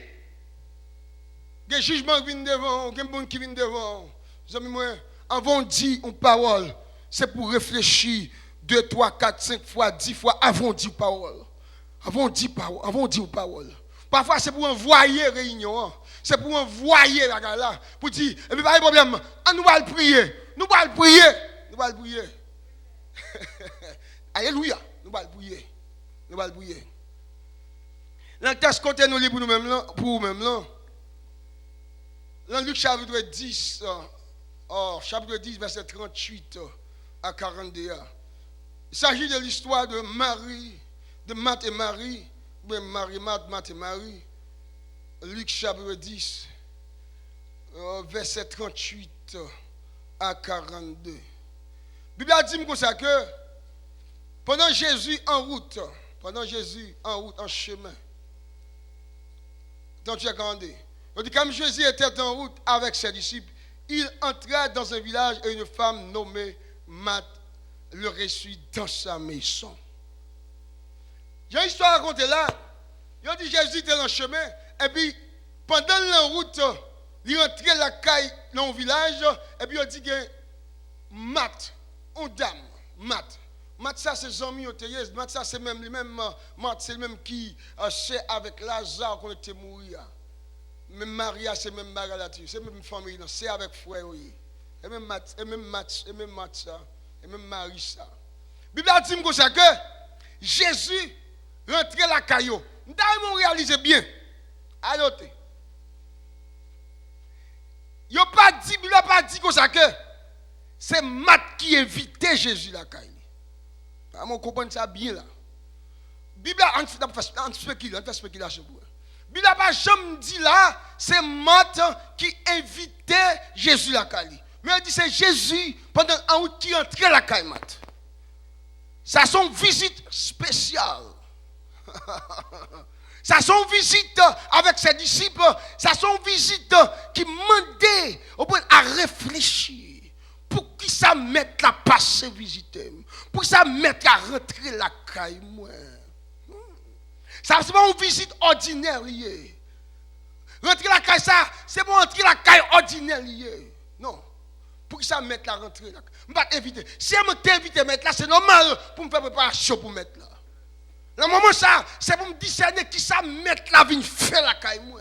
D: Des jugements qui viennent devant, des gens qui viennent devant. Amis moi, avant de dire une parole, c'est pour réfléchir 2, 3, 4, 5 fois, 10 fois avant de dire parole. Avant de dire parole. Parfois c'est pour envoyer réunion. C'est pour envoyer la gare là. Pour dire, et puis pas de problème. Nous allons prier. Alléluia. Nous allons prier. Dans le texte côté nous pour nous-mêmes là. Pour nous-mêmes là. Dans Luc chapitre 10. Chapitre 10, verset 38 à 42. Il s'agit de l'histoire de Marie, de Marthe et Marie. Marthe et Marie. Luc chapitre 10, verset 38 à 42. La Bible a dit comme ça que pendant Jésus en route, en chemin, 38 à 42, On dit, comme Jésus était en route avec ses disciples, il entra dans un village et une femme nommée Marthe le reçut dans sa maison. J'ai une histoire à raconter là. Il a dit Jésus était dans le chemin. Et puis, pendant la route, il rentrait la caille dans le village. Et puis, il a dit que Marthe, une dame, Marthe. Marthe, ça, c'est Jean-Mi Oteyez. Marthe, ça, c'est même lui-même. Marthe, c'est le même qui c'est avec Lazare qu'on était mort. Même Maria, c'est même Maria là-dessus. C'est même famille, c'est avec frère. Et même Marthe, ça. Et même Marie, ça. La Bible a dit comme ça que Jésus rentrait la caillou. Nous avons réalisé bien. Allotez. Il n'a pas dit comme ça que c'est Marthe qui invitait Jésus la caillou. On comprend ça bien là. La Bible a fait spéculation pour eux. La Bible n'a pas jamais dit là, c'est Marthe qui invitait Jésus la caillou. Mais elle dit c'est Jésus pendant un route qui entrait la caille Marthe. Ça son visite spéciale. Ça son visite avec ses disciples. Ça son visite qui demandait à réfléchir. Pour qui ça mette la passer visiter. Pour qui ça mette à rentrer la caille moi. Ça c'est pas une visite ordinaire liée. Rentrer la caille ça, c'est pour entrer la caille ordinaire liée. Non. Pour que ça mette la rentrée là. Je ne vais pas t'inviter. Si je t'invite à mettre là, c'est normal pour me faire préparation pour mettre là. Le moment ça, c'est pour me discerner qui ça mettre la vie faire la caille moi.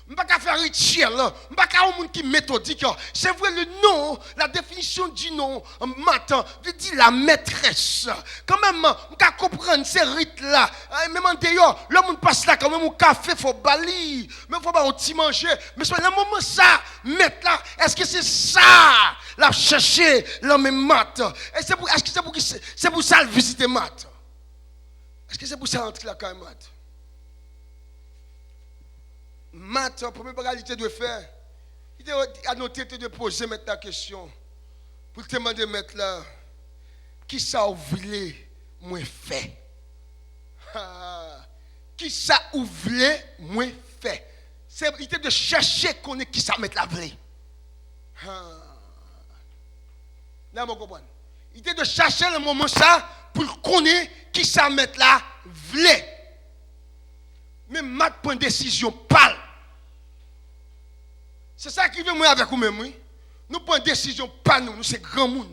D: Je ne vais pas faire rituel là. Je ne vais pas faire un monde qui est méthodique. C'est vrai le nom, la définition du nom, matin, veut dire la maîtresse. Quand même, je vais comprendre ces rites là. Même en dehors, le monde passe là quand même au café, il faut balayer. Mais il faut pas petit manger. Mais sur le moment ça, mettre là, est-ce que c'est ça la chercher l'homme mat? Est-ce que c'est pour ça le visiter mat? Est-ce que c'est pour ça entrer la caille mat? Marthe, la première réalité de faire, il a noté de poser maintenant la question. Pour te demander maintenant, qui ça vous voulez moins fait? Qui ça vous voulez moins fait? C'est l'idée de chercher qu'on est qui ça mettre la vlé. Là, vous comprenez? L'idée de chercher le moment ça pour connaître qui ça mettre la vlé. Mais Marthe prend une décision pâle. C'est ça qui veut moi avec vous-même, oui. Nous prenons une décision pas nous, c'est grand monde.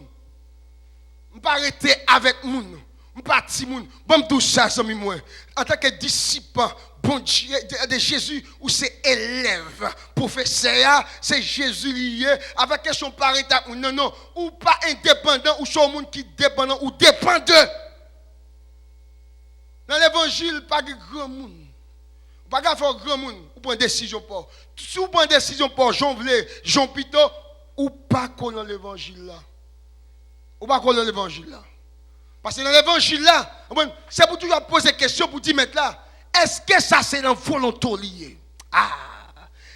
D: Nous ne pas arrêter avec nous. Nous ne pas petit monde. Bon tout ça moi. En tant que disciple bon Dieu de Jésus ou c'est élève professeur, c'est Jésus lié avec question par état non ou pas indépendant ou son monde qui dépendant ou dépendant. Dans l'évangile pas de grand monde. Pas qu'à faire grand monde, ou prendre décision pour. Si vous prenez décision pour Jean Vlé, Jean Pito, ou pas qu'on l'évangile là. Ou pas qu'on l'évangile là. Parce que dans l'évangile là, c'est pour toujours poser question pour dire maintenant, est-ce que ça c'est la volonté liée?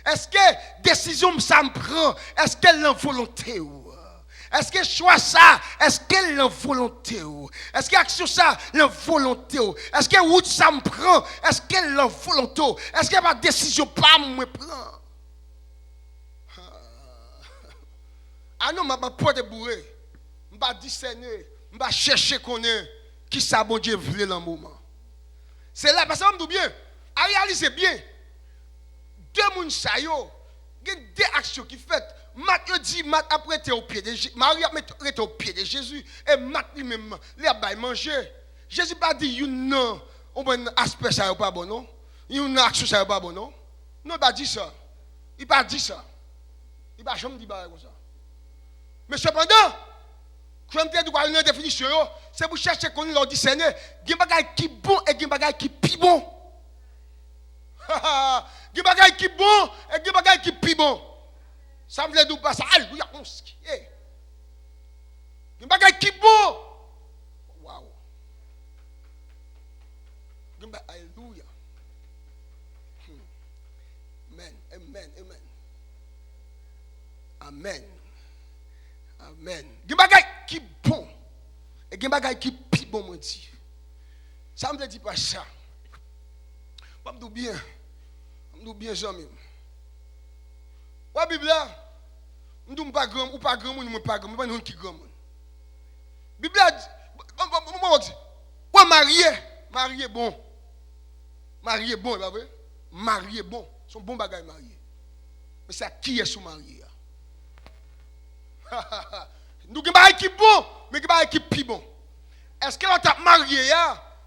D: Est-ce que décision ça me prend? Est-ce qu'elle est la volonté ou? Est-ce que choix ça, est-ce qu'elle est la volonté ou? Est-ce que action ça, la volonté ou? Est-ce que route ça me prend? Est-ce qu'elle est la volonté ou? Est-ce que ma décision pas me prend? Ah non, ma porte est bourrée. Je vais discerner, je vais chercher qu'on est qui ça bon Dieu voulait dans le moment. C'est là, parce que je me dis bien, à réaliser bien, deux mouns ça yo, il y a deux actions qui fait. Marthe dit, Marthe a prêté au pied de Jésus. Marie a prêté au pied de Jésus. Et Marthe lui-même, il a manger. Jésus n'a pas dit, non, on a un aspect ça n'est pas bon, non? Il y a une action ça n'est pas bon, non? Non, il n'a pas dit ça. Il n'a pas dit ça. Il n'a jamais dit comme ça. Mais cependant, quand je dis une définition, c'est pour chercher qu'on leur discerner. Il y a des bagages qui sont bons et il y a des bagages qui sont plus bons. Il y a des bagages qui sont bons et il y a des bagages qui sont plus bons. Ça me fait dire pas ça. Alléluia. Il y a des bagages qui sont bons. Waouh. Alléluia. Amen. Amen. Amen. Amen. Amen. Il y a des bagages qui sont bons. Et il y a des bagages qui sont plus bons, mon Dieu. Ça me fait dire pas ça. Je me dis bien. Je me dis bien, Jean-Mi. Pas Bible là. Nous pas grand ou pas grand monde, moi pas grand, pas nous qui grand monde. Bible là ouais marié bon. Marié bon, pas vrai? Marié bon, son bon bagage marié. Mais c'est qui est son marié? Nous avons un équipe bon, mais nous avons un équipe plus bon. Est-ce que l'on t'a marié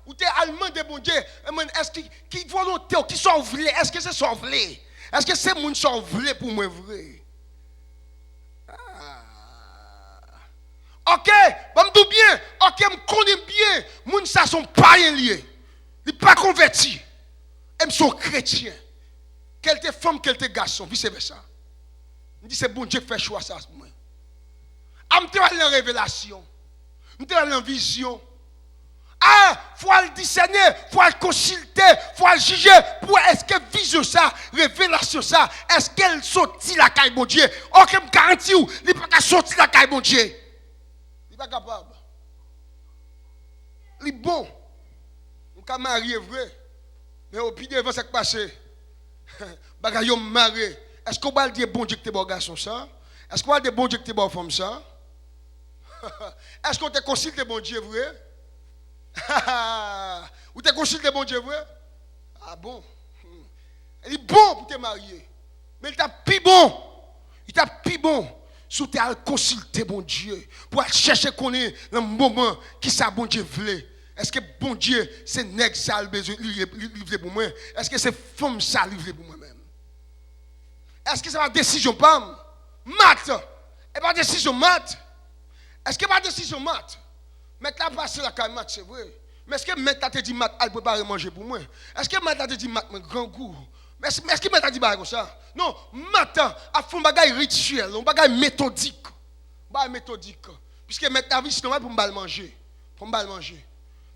D: ou t'es allemand de bon Dieu? Est-ce qui volonté qui sont vrais? Est-ce que c'est sont vrais? Est-ce que c'est moun sont vrais pour moi vrai? OK, bon me bien. OK, me connais bien. Moun ça sont pas liés. Ils pas convertis. Ils sont chrétiens. Quelle te femme, quelle te garçon, vice versa. Je dis c'est bon Dieu qui fait choix ça pour moi. Je suis allé en révélation. Je suis allé en vision. Ah, il faut le discerner, il faut le consulter, il faut le juger. Pour est-ce que vision ça, révélation ça, est-ce qu'elle sortit la caille bon Dieu? Ok, je me garantis, il n'est pas sortir la caille bon Dieu. Il n'est pas capable. Il est bon. Je suis marié vrai. Mais au pire devant ce qui passe, bagay yo marié. Est-ce qu'on va dire bon Dieu que tu es bon garçon ça? Est-ce qu'on va dire bon Dieu que tu es bon femme ça? Est-ce qu'on te consulte bon Dieu vrai? Ou te consulte bon Dieu vrai? Ah bon? Il est bon pour te marier. Mais il t'a plus bon. Il t'a plus bon. Si tu as consulté bon Dieu. Pour chercher qu'on est dans le moment qui ça bon Dieu voulait. Est-ce que bon Dieu, c'est nègre ça besoin livrer pour moi? Est-ce que c'est femme ça livrer pour moi-même? Est-ce que c'est ma décision pas? Mat. Et pas décision mat. Est-ce que pas décision mat? Mettre la passe la caille mat, c'est vrai. Mais est-ce que mettre te dit mat, elle prépare manger pour moi? Est-ce que mettre te dit mat, grand goût? Mais est-ce que mettre dit comme ça? Non, mat a fait un bagage rituel, un bagage méthodique. Bagage méthodique. Puisque mettre la vie, c'est normal pour me manger. Pour me manger.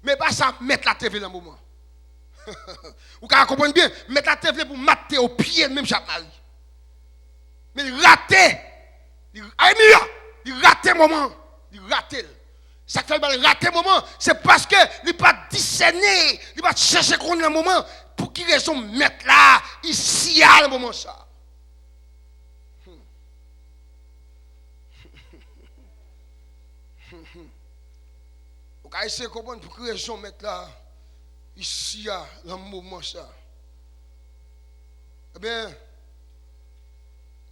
D: Mais pas ça, mettre la TV dans le moment. Vous comprenez bien? Mettre la TV pour mater au pied, même chaque mari. Mais il raté. Il raté le moment. Il raté. Ça fait mal rater le moment. C'est parce que il n'est pas discerné. Il va chercher qu'on a un moment. Pour qui raison mettre là, ici, à le moment ça. Vous pouvez essayer de comprendre pour quelle raison mettre là, ici, à le moment ça. Eh bien, le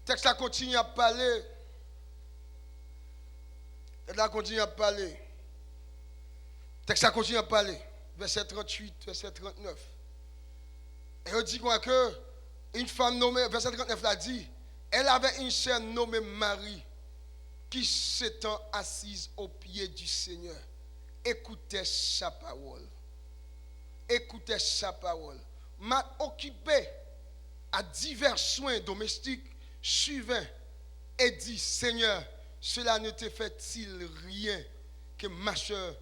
D: texte continue à parler. Le texte continue à parler. Le texte continue à parler. Verset 38, verset 39. Et on dit quoi que une femme nommée, verset 39 l'a dit, elle avait une sœur nommée Marie qui s'étant assise au pied du Seigneur, écoutait sa parole. Écoutait sa parole. M'a occupé à divers soins domestiques, suivant et dit, Seigneur, cela ne te fait-il rien que ma soeur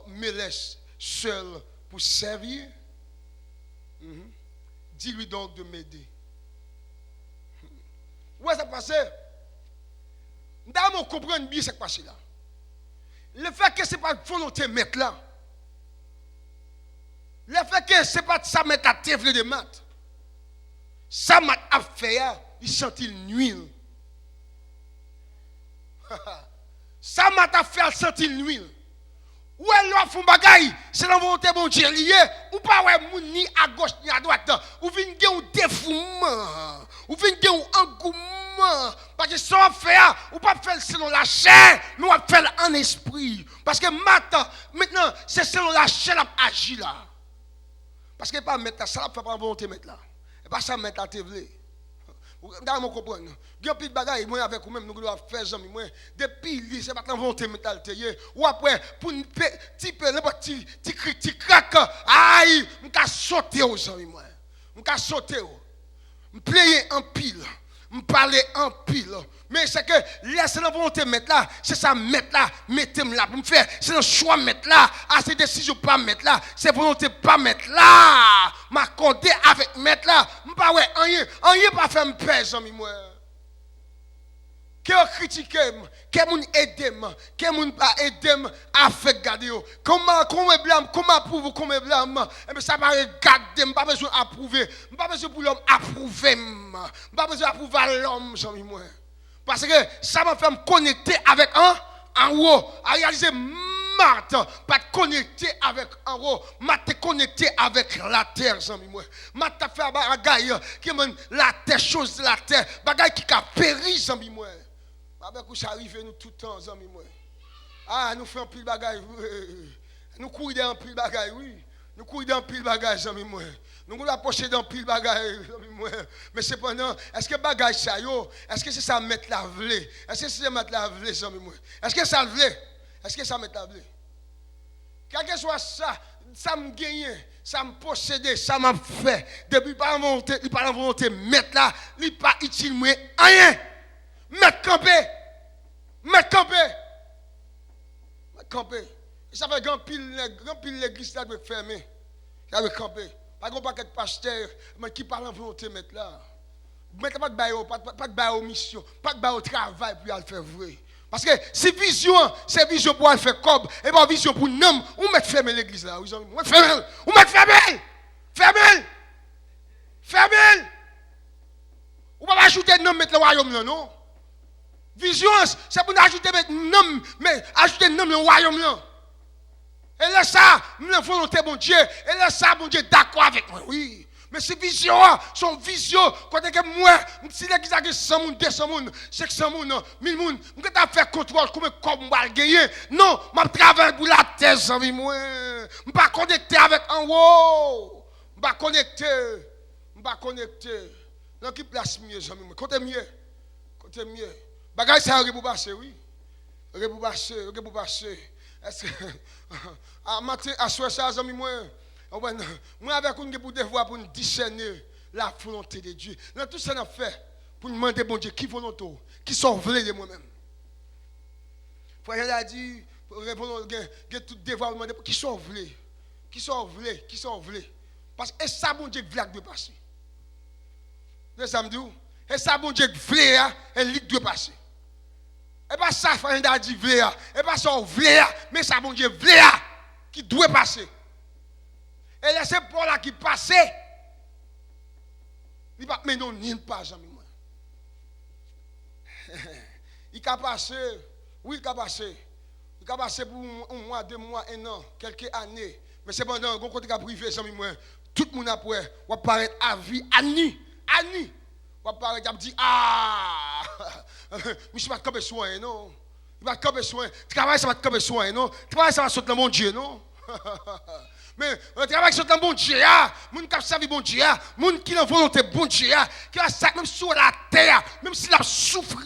D: me laisse seule pour servir? Dis-lui donc de m'aider. Où est-ce que ça passe? Nous comprenons bien ce qui passe là. Le fait que ce n'est pas volonté de mettre là. Le fait que ce n'est pas ça mettre à table de maths. Ça m'a fait, il sentit nuire. Ça m'a fait, il sentit nuire. Ou elle a fait un bagaille, c'est la volonté de mon Dieu lié, ou pas ouais ni à gauche ni à droite, ou vient un défouement, ou vient un engouement, parce que ça fait, ou pas faire selon la chair, mais on va faire en esprit. Parce que maintenant, c'est selon la chair qui agit là. Parce que pas mettre ça, fait pas volonté mettre là. Et pas ça mettre la TV. Vous comprenez? Il y a plus de bagaille, moi avec vous-même, nous devons faire ça. Depuis, c'est pas la volonté métal. Ou après, pour un petit peu, petit crack, aïe, je vais sauter aux amis. Je vais sauter. Je player en pile. Je parler en pile. Mais c'est que laissez la volonté mettre là, c'est ça mettre là, mettez-moi là pour me faire. C'est le choix mettre là, c'est décision pas mettre là, c'est volonté pas mettre là. M'accorder avec mettre là, pas ouais, rien pas faire me pèse ami moi. Que critiqué, que moun aidé, que moun pas aidé à faire garder. Comment blâme, comment approuve, comment blâme. Et bien ça va regarder, pas besoin d'approuver, pas besoin pour l'homme approuver, pas besoin d'approuver l'homme, j'aime moi. Parce que ça m'a fait me connecter avec en haut, à réaliser Marthe, pas te connecter avec en haut, m'a te connecter avec la terre, j'aime moi. M'a te fait bagaille qui mène la terre, chose de la terre, bagaille qui a péri, j'aime moi. Avec où ça arrive nous tout le temps, j'aime moi. Ah, nous faisons pile bagaille, nous courons dans pile bagaille, oui. Nous courons dans pile bagaille, j'aime moi. Nous nous approchons dans pile bagaille, mais cependant, est-ce que bagaille ça yo? Est-ce que c'est ça mettre la vlé? Est-ce que c'est mettre la vlé, j'aime moi? Est-ce que ça vlé? Est-ce que ça m'est tablé? Quel que soit ça, ça me gagne, ça me possède, ça m'a fait. Depuis par la volonté, mettre là, il pas utile moi rien. Mettre camper. Ça fait grand pile l'église là doit fermer. Ça doit camper. Pas grand paquet de pasteurs qui parle en volonté mettre là. Mettre pas de bail, pas de bail mission, pas de bail au travail pour le faire vrai. Parce que c'est vision pour aller faire cob, et pas vision pour nous, on met fermer l'église là. On met fermer. On va pas ajouter nom mettre le royaume là, non. Vision, c'est pour nous ajouter nom, mais ajouter nom le royaume là. Et là ça, nous avons volonté bon Dieu, et là ça, bon Dieu d'accord avec moi, oui. Mais ces visions, son vision, quand moi, si l'église a 100 moun, 200 moun, 500 moun, 1000 moun, je vais faire contrôle, comme je vais gagner. Non, je travaille pour la terre, je ne vais pas connecter avec en haut. Je ne vais pas connecter. Dans qui place mieux, je vais côté mieux. Bagay ça aurait pour passer, oui. Aurait pour passer. Est-ce que, à matin, à soir, ça, je vais moi, avec un pour devoir pour nous discerner la volonté de Dieu. Dans tout ça, on a fait pour nous demander, bon Dieu, qui volonté, qui sont vrais de moi-même. Frère, a dit, tout devoir demander, qui sont vrais. Parce que ça, bon Dieu, v'lait de passer. Le samedi, et ça, bon Dieu, v'lait, et lit de passer. Et pas ça, frère, a dit, v'lait, et pas ça, v'lait, mais ça, bon Dieu, v'lait, qui doit passer. Et laissez Paul là qui passe. Il va mais non, il pas jamais moi. Il a passé. Oui, il a passé. Il a passé pour un mois, 2 mois, 1 an, quelques années. Mais cependant, quand il a privé jamais moi, tout le monde après va paraître à vie Annie. Va paraître dit ah. Mais je vais camper soin non. Il va camper soin. Travail ça va camper soin non. Travail ça va sauter dans mon Dieu non. Mais on travaille sur le bon Dieu, moun qui a servi bon Dieu, moun qui a volonté bon Dieu, qui a ça même sur la terre, même s'il a souffert.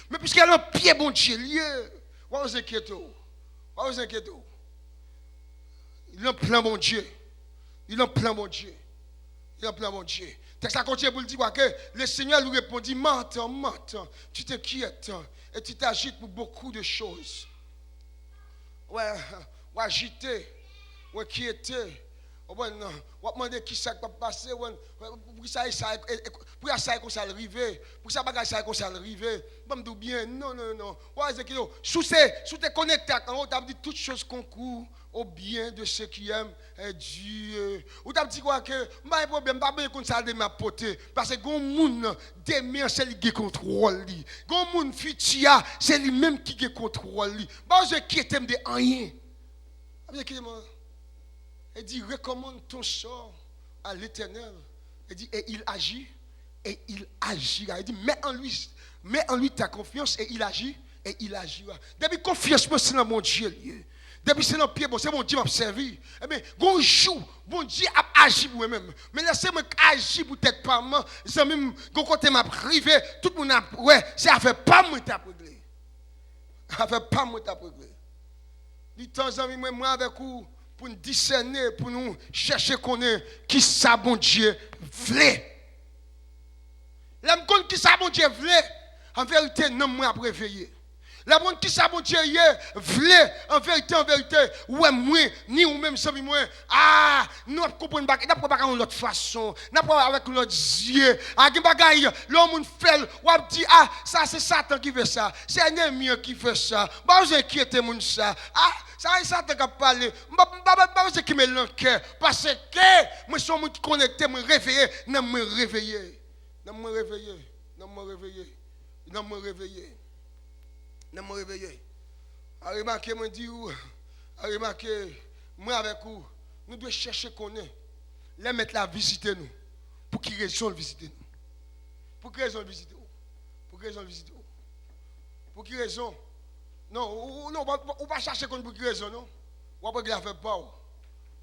D: Mais puisqu'il a un pied bon Dieu, vous inquiétez. Il a un plan bon Dieu. Texte à continuer pour le dire que le Seigneur lui répondit, Marthe, tu t'inquiètes et tu t'agites pour beaucoup de choses. Ouais, agité. Ouais, qui était, on va demander qui ça va passer, pour ça ça arriver, pour ça bagage ça arriver. Bon me bien, non. Ouais, sous tes connecté en haut, tu as dit toutes choses concourent au bien de ceux qui aiment Dieu. Ou tu as dit quoi que pas de problème, pas besoin de ça de ma poté parce que gon moun demain c'est lui qui contrôle lui. Gon moun futur c'est lui même qui contrôle lui. Pas je qui t'aime de rien. Il dit, recommande ton sort à l'Éternel. Il dit, et il agit. Il dit, mets en lui ta confiance et il agit. Depuis confiance, c'est dans mon Dieu. Depuis c'est dans pied, c'est mon Dieu m'a servi. Mais bon jour, bon Dieu a agi pour moi-même. Mais laissez-moi agir pour tête pas moi. C'est même quand côté m'a privé, tout le monde a ouais, c'est à faire pas moi t'a réglé. Du temps moi avec vous pour nous discerner, pour nous chercher connaître qui ça bon Dieu voulait. L'homme qui ça bon Dieu voulait, en vérité non moi à réveiller. La bonne qui ça bon Dieu vle en vérité ouais moi ni ou même sans moi nous comprendre pas n'a pas l'autre façon n'a pas avec l'autre yeux gen bagaille l'homme fait ou dit ça c'est Satan qui fait ça c'est un ennemi qui fait ça pas vous inquiéter moun ça ça c'est Satan qui parle pas vous qui me l'enquête parce que moi suis connecté me réveiller non me réveiller non me réveiller non me réveiller non me réveiller non me réveiller. A remarquer moi dit ou a remarquer moi avec vous nous devons chercher connaître les mettre la visiter nous pour qui raison le visiter nous pour qui raison le visiter pour qui raison le visiter pour qui raison non non on pas chercher connaître pour qui raison non on pas la faire pas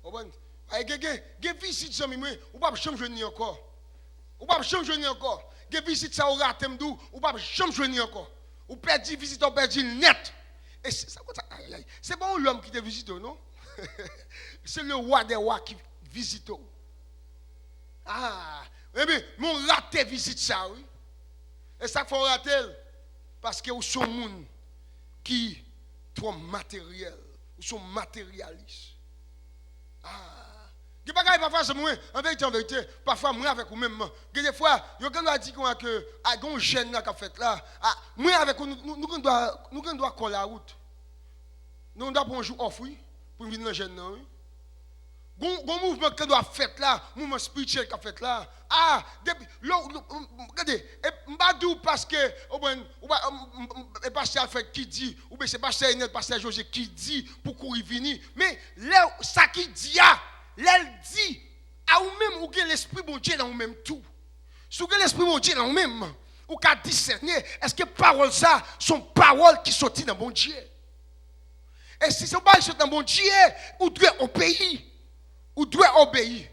D: on bon gen visite ça moi ou pas jamais jouer encore ou pas jamais jouer encore gen visite ça au raté m'dou ou pas jamais jouer encore ou perdu visite ou perdu net et c'est pas l'homme qui te visite non c'est le roi des rois qui visite mais mon raté visite ça oui et ça faut rater parce que vous sont monde qui trop matériel ou sont matérialistes des bagages parfois c'est moi en vérité parfois moi avec vous même des fois yo quand on dit que a gon jeune là qu'a fait là moi avec nous doit coller la route nous doit prendre un jour off oui pour venir dans jeune là oui gon mouvement que doit faire là mouvement spirituel qu'a fait là depuis regardez m'badou parce que et pasteur fait qui dit ou bien c'est pasteur Enel pasteur José qui dit pour courir venir mais là ça qui dit l'elle dit à ou même ou gen l'esprit bon Dieu dans ou même tout. Si vous avez l'esprit bon Dieu dans ou même ou qu'à discerner est-ce que parole ça sont paroles qui sortent dans bon Dieu. Et si c'est pas dans bon Dieu ou doit obéir ou doit obéir.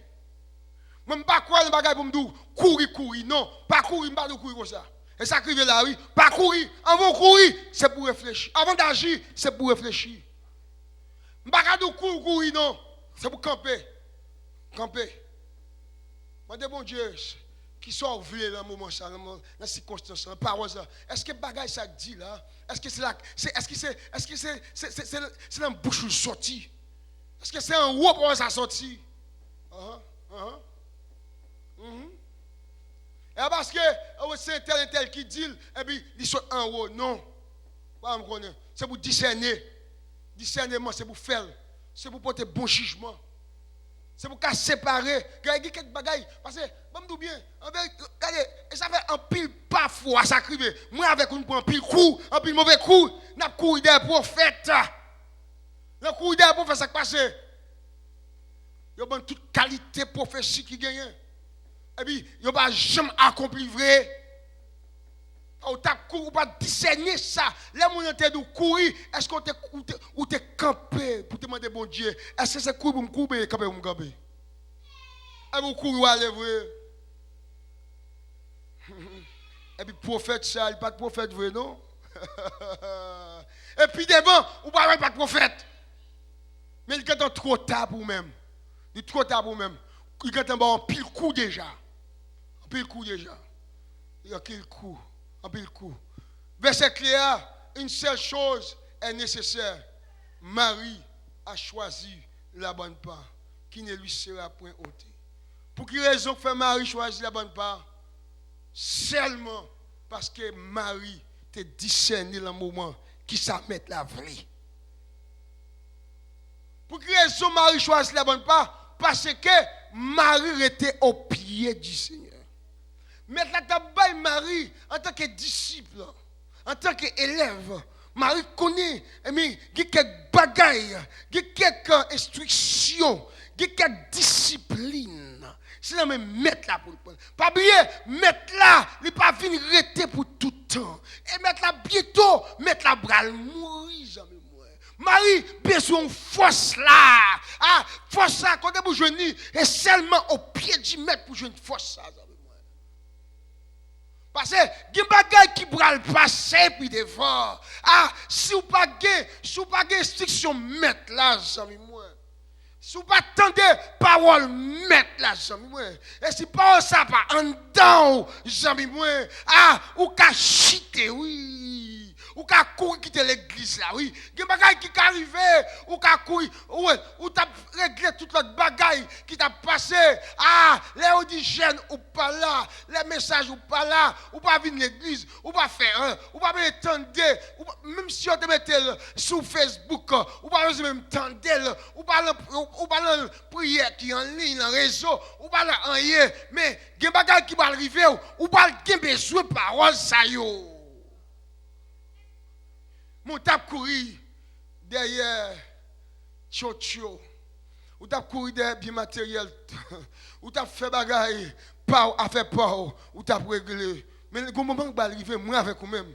D: Même pas quoi le bagage pour me dire courir non, pas courir pas de courir comme ça. Et ça crive là oui, pas courir, avant courir c'est pour réfléchir. Avant d'agir, c'est pour réfléchir. Pas de courir non, c'est pour camper. Mandez bon Dieu qui soit ouvert dans le moment ça, dans la circonstance, dans la parole ça. Est-ce que bagage ça dit là? Est-ce que c'est là? Est-ce que c'est dans la bouche sorti? Est-ce que c'est en haut pour ça sorti? Et parce que c'est tel qui dit et puis il sort en haut non. Pas me connaître. C'est pour discerner. Discernement c'est pour faire, c'est pour porter bon jugement. C'est pour qu'à séparer. Regardez quelques bagailles. Parce que, je me bien, regardez, ça fait un pile parfois, ça crive. Moi, avec nous, un pile coup, un pile mauvais coup, nous avons couru des prophètes. Le couru des prophètes, ça passe. Il y a toute qualité prophétique qui gagne. Et puis, il n'y a pas jamais accompli vrai. Ou pas discerner ça. Les gens qui ont couru, est-ce qu'on t'es campé pour te demander bon Dieu? Est-ce que c'est courir pour me courir, camper pour me camper? Et vous courez à l'œuvre. Et puis prophète ça, il n'y a pas de prophète vrai, non? Et puis devant, ou pas de prophète. Mais il est trop tard pour même. Il est trop tard pour même. Il est en pile coup déjà. En pile coup déjà. Il y a quel coup? En pile coup. Verset clair, une seule chose est nécessaire. Marie a choisi la bonne part, qui ne lui sera point ôtée. Pour quelle raison fait Marie choisir la bonne part? Seulement parce que Marie te discerné le moment qui s'en met la vraie. Pour quelle raison Marie choisit la bonne part? Parce que Marie était au pied du Seigneur. Maintenant, tu Marie en tant que disciple, en tant qu'élève. Marie connaît, mais il y a quelques bagailles, il y a quelques instructions, il y a quelques disciplines. C'est là même mettre là pour le prendre. Pas bien, mettre là, il n'est pas venu rester pour tout le temps. Et mettre là bientôt, mettre là bral mourir, jamais. Marie, besoin de force là. Force là, quand vous jeûnez, et seulement au pied du maître pour jeûner force là. Parce que, il y a des bagages qui pourraient passer puis devant. Si vous n'avez pas d'instruction, mettre là, j'aime moi. Si vous n'avez pas de parole, mettre là, j'aime moi. Et si parole ça pas en dedans, j'aime moi. Ou qu'à chiter, oui. Ou qu'à courir quitter l'église là, oui. Il y a des bagailles qui arrivent, ou qui courir, ou tu as réglé toute l'autre bagaille qui t'a passé. Ah, les audigènes ou pas là, les messages ou pas là, ou pas venir l'église, ou pas faire un, ou pas m'entendre, même si on te mettait sur Facebook, ou pas même tendre, ou pas prière qui en ligne, dans le réseau, ou pas là, rien, mais il y a des bagailles qui vont arriver, ou pas besoin de parole, ça y est. Mon tap courir derrière Chocho, ou tap courir derrière bien matériel, ou tap fait bagaille, pas à faire pas, ou tap réglé. Mais le moment où va arriver, moi avec vous-même,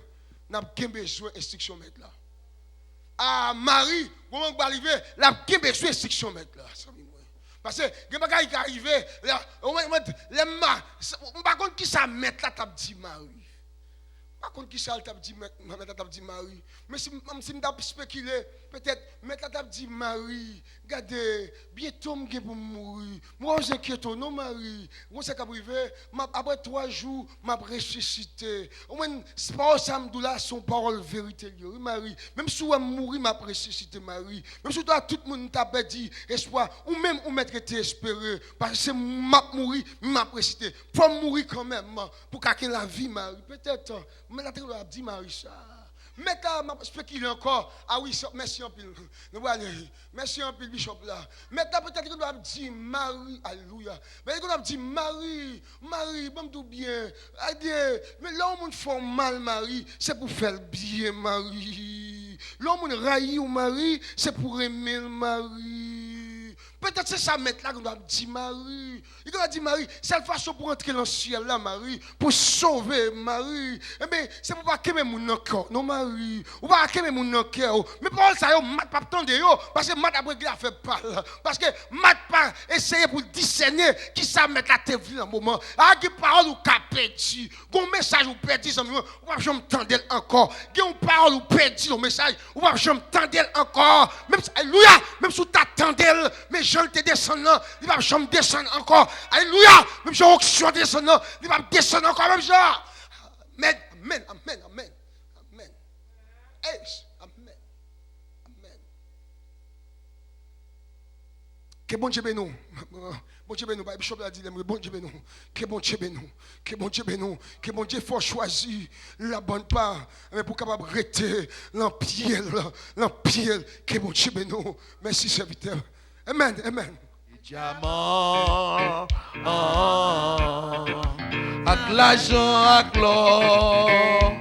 D: n'a pas besoin d'instruction mettre là. Ah Marie, le moment où va arriver, n'a pas besoin d'instruction mettre là. Parce que les bagailles qui arrivent, là, les mains, par contre qui ça mettre là, t'as dit Marie. Par contre, qui ça t'a dit Marie? Mais si je t'a spéculé, peut-être, mais t'a dit Marie, regardez, bientôt je vais mourir. Moi, je inquiète, non, Marie. Moi, c'est qu'à privé, après 3 jours, je vais ressusciter. Au moins, c'est pas ça, là, son parole vérité. Oui, Marie. Même si je vais mourir, je vais ressusciter, Marie. Même si toi, tout le monde t'a dit espoir, ou même, ou mettre été espéré. Parce que c'est mourir, je vais ressusciter. Faut mourir quand même, pour qu'il la vie, Marie. Peut-être. Mais la télé a dit Marie ça. Mais quand je spécule encore, ah oui, merci un pile. Merci un pile, Bishop là. Mais peut-être qu'on a dit Marie, alléluia. Mais qu'on a dit Marie, bon tout bien. Mais là, on fait mal, Marie, c'est pour faire bien, Marie. Là, on raille Marie, c'est pour aimer Marie. Peut-être c'est ça mettre là qu'on doit dire Marie. Il doit dire Marie, c'est la façon pour entrer dans le ciel là, Marie, pour sauver Marie. Eh bien, c'est pour pas qu'aimer mon cœur, non Marie. Ou pas qu'aimer mon cœur. Mais pour ça, yo, mat pas attendre yo, parce que mat après il a fait pas là. Parce que mat pas essayer pour discerner qui ça mettre la tête dans un moment. Ah, qui parole ou capéti, gon message ou perdu ça, ou pas jamais tendre encore. Qui une parole ou perdu le message, ou pas jamais tendre encore. Même alléluia, même sous t'attendel, mais je te descends là, il va jamais descendre encore. Alléluia, même si on descend là, il va descendre encore même ça. Amen, amen, amen, amen, amen. Amen, amen. Que bon Dieu bénisse. Bon Dieu bénisse, Bishop a dit, bon Dieu bénisse. Que bon Dieu bénisse. Que bon Dieu bénisse. Que bon Dieu faut choisir la bonne part. Mais pour capable arrêter l'empire. Que bon Dieu bénisse. Merci serviteur. Amen, amen.
C: Diamant, avec l'argent, avec l'or,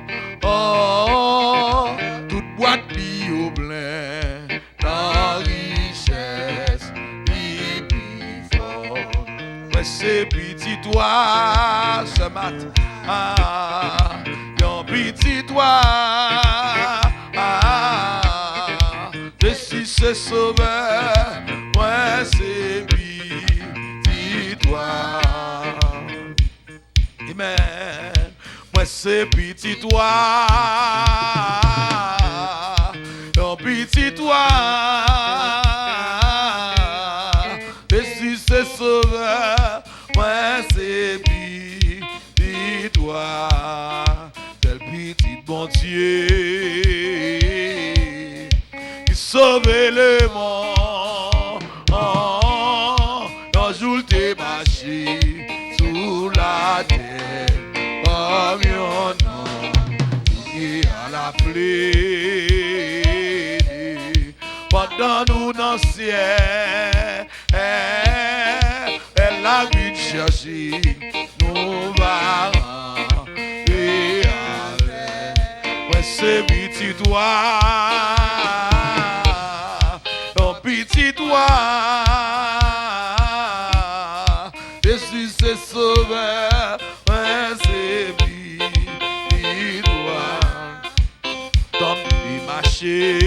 C: toute boîte li au plein, la richesse, li plus fort. Mais c'est petit toi, ce matin, yon petit toi, je suis ce sauveur. Moi c'est petit toi. Amen. Moi c'est petit toi. Un petit toi. Je suis ce sauveur. Moi c'est petit toi. Tel petit bon Dieu qui sauve le monde. Sous la terre, comme un homme qui a la plaie. Pendant nous dans le ciel, elle a vu de chercher, nous va et avec. Ouais, c'est petit toi, un petit toi. C'est sauveur, c'est petit toi. Tom dit marcher,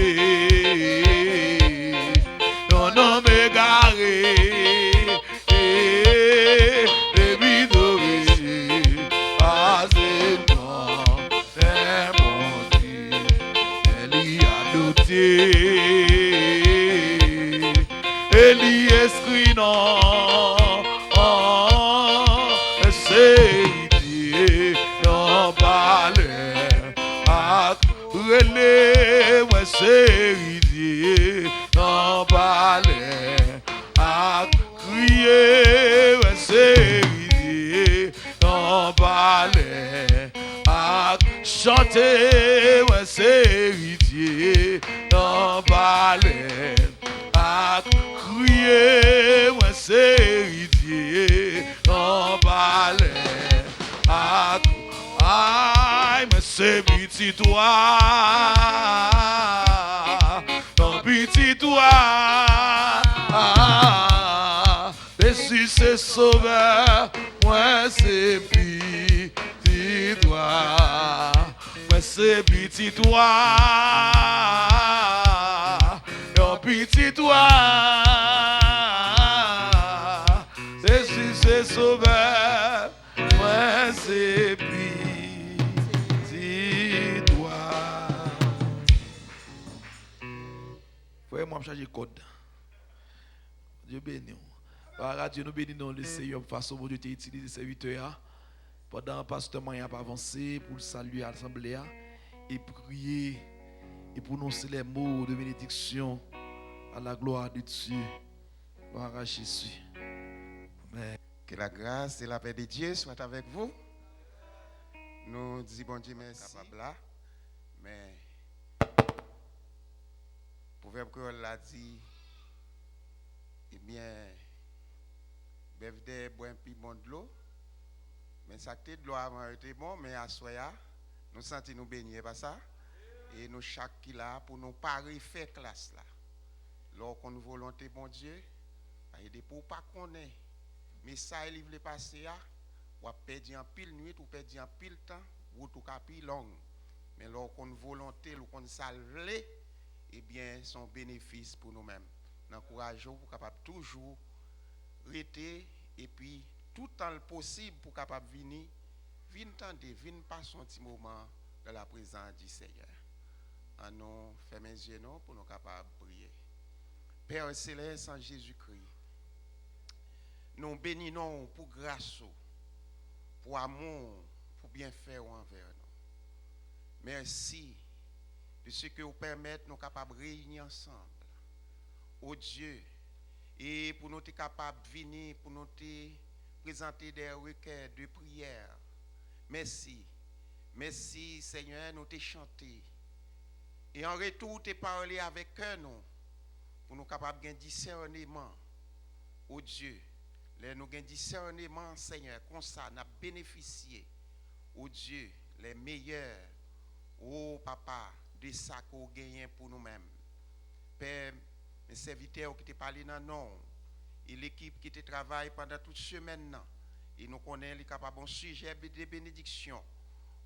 C: non non m'égarer, les bidouilles, pas c'est bon, c'est mon Dieu, elle y a douté, elle y esprit non. relais, moi c'est rivière, dans palais, à crier, moi c'est rivière, dans palais, à chanter, moi c'est rivière, dans palais, à crier, moi c'est rivière, dans palais, à aïe, mais c'est petit toi, ton petit toi, Jésus c'est sauveur, moi c'est petit toi, moi c'est petit toi, ton petit toi, Jésus c'est sauveur, moi c'est petit. Frère, moi, je change code. Dieu béni. Par radio, nous bénissons le Seigneur pour façon dont Dieu t'a utilisé ces 8 heures. Pendant que pasteur Moyen a avancé pour saluer l'assemblée et prier et prononcer les mots de bénédiction à la gloire de Dieu. Gloire à Jésus. Amen.
E: Que la grâce et la paix de Dieu soient avec vous. Nous disons bon Dieu merci. Mais proverbe que l'a dit, eh bien, bevde boire un peu de l'eau, mais ça que de l'eau avant était bon, mais à soya, nous sentons nous baigner pas ça, et nous chaque qui là pour nous pas refaire classe là. Lorsqu'on nous volonté bon Dieu, il est pour pas connaître, mais ça il veut passer à, ou perdre en pile nuit, ou perdre en pile temps, ou tout cas pile long, mais lorsqu'on volonté, ou qu'on salve, eh bien, son bénéfice pour nous-mêmes. Nous encourageons pour capable toujours rester et puis tout temps possible pour capable venir tendre, venir passer un petit moment dans la présence du Seigneur. En nous fermer les yeux pour nous capables prier. Père céleste en Jésus-Christ, nous bénissons pour grâce, pour amour, pour bienfait envers nous. Merci de ce que vous permettez nous capables de réunir ensemble. Au Dieu, et pour nous être capables de venir, pour nous présenter des requêtes de prière. Merci. Merci Seigneur, nous t'ai chanté. Et en retour, t'ai parlé avec nous, pour nous capables de discernement. Au Dieu, nous avons discernement, Seigneur, comme ça, nous avons bénéficié. Au Dieu, les meilleurs. Oh papa, de ça qu'on gagne pour nous-mêmes. Père, mes serviteurs qui te parlé dans nom, et l'équipe qui te travaille pendant toute semaine, et nous connaissons les capables de sujet de bénédiction.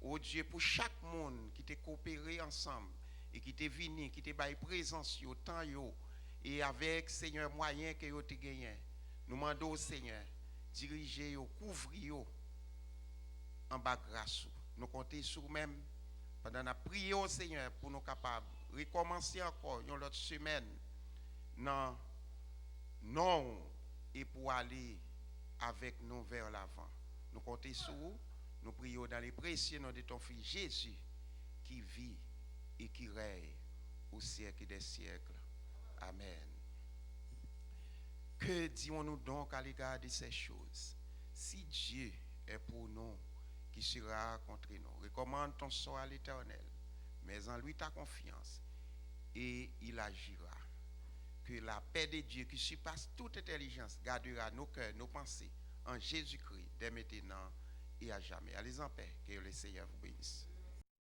E: Oh Dieu, pour chaque monde qui te coopéré ensemble, et qui te venu, qui te baille présence, au temps, et avec Seigneur moyen que vous te gagné. Nous demandons au Seigneur, diriger, couvrir en bas grâce. Nous comptons sur même. Pendant la prière au Seigneur pour nous capables de recommencer encore une autre semaine non et pour aller avec nous vers l'avant. Nous comptons sur vous, nous prions dans les précieux noms de ton Fils Jésus qui vit et qui règne au siècle des siècles. Amen. Que disons-nous donc à l'égard de ces choses? Si Dieu est pour nous, qui sera contre nous. Recommande ton sort à l'Éternel, mais en lui ta confiance, et il agira. Que la paix de Dieu, qui surpasse toute intelligence, gardera nos cœurs, nos pensées, en Jésus-Christ, dès maintenant et à jamais. Allez en paix, que le Seigneur vous bénisse.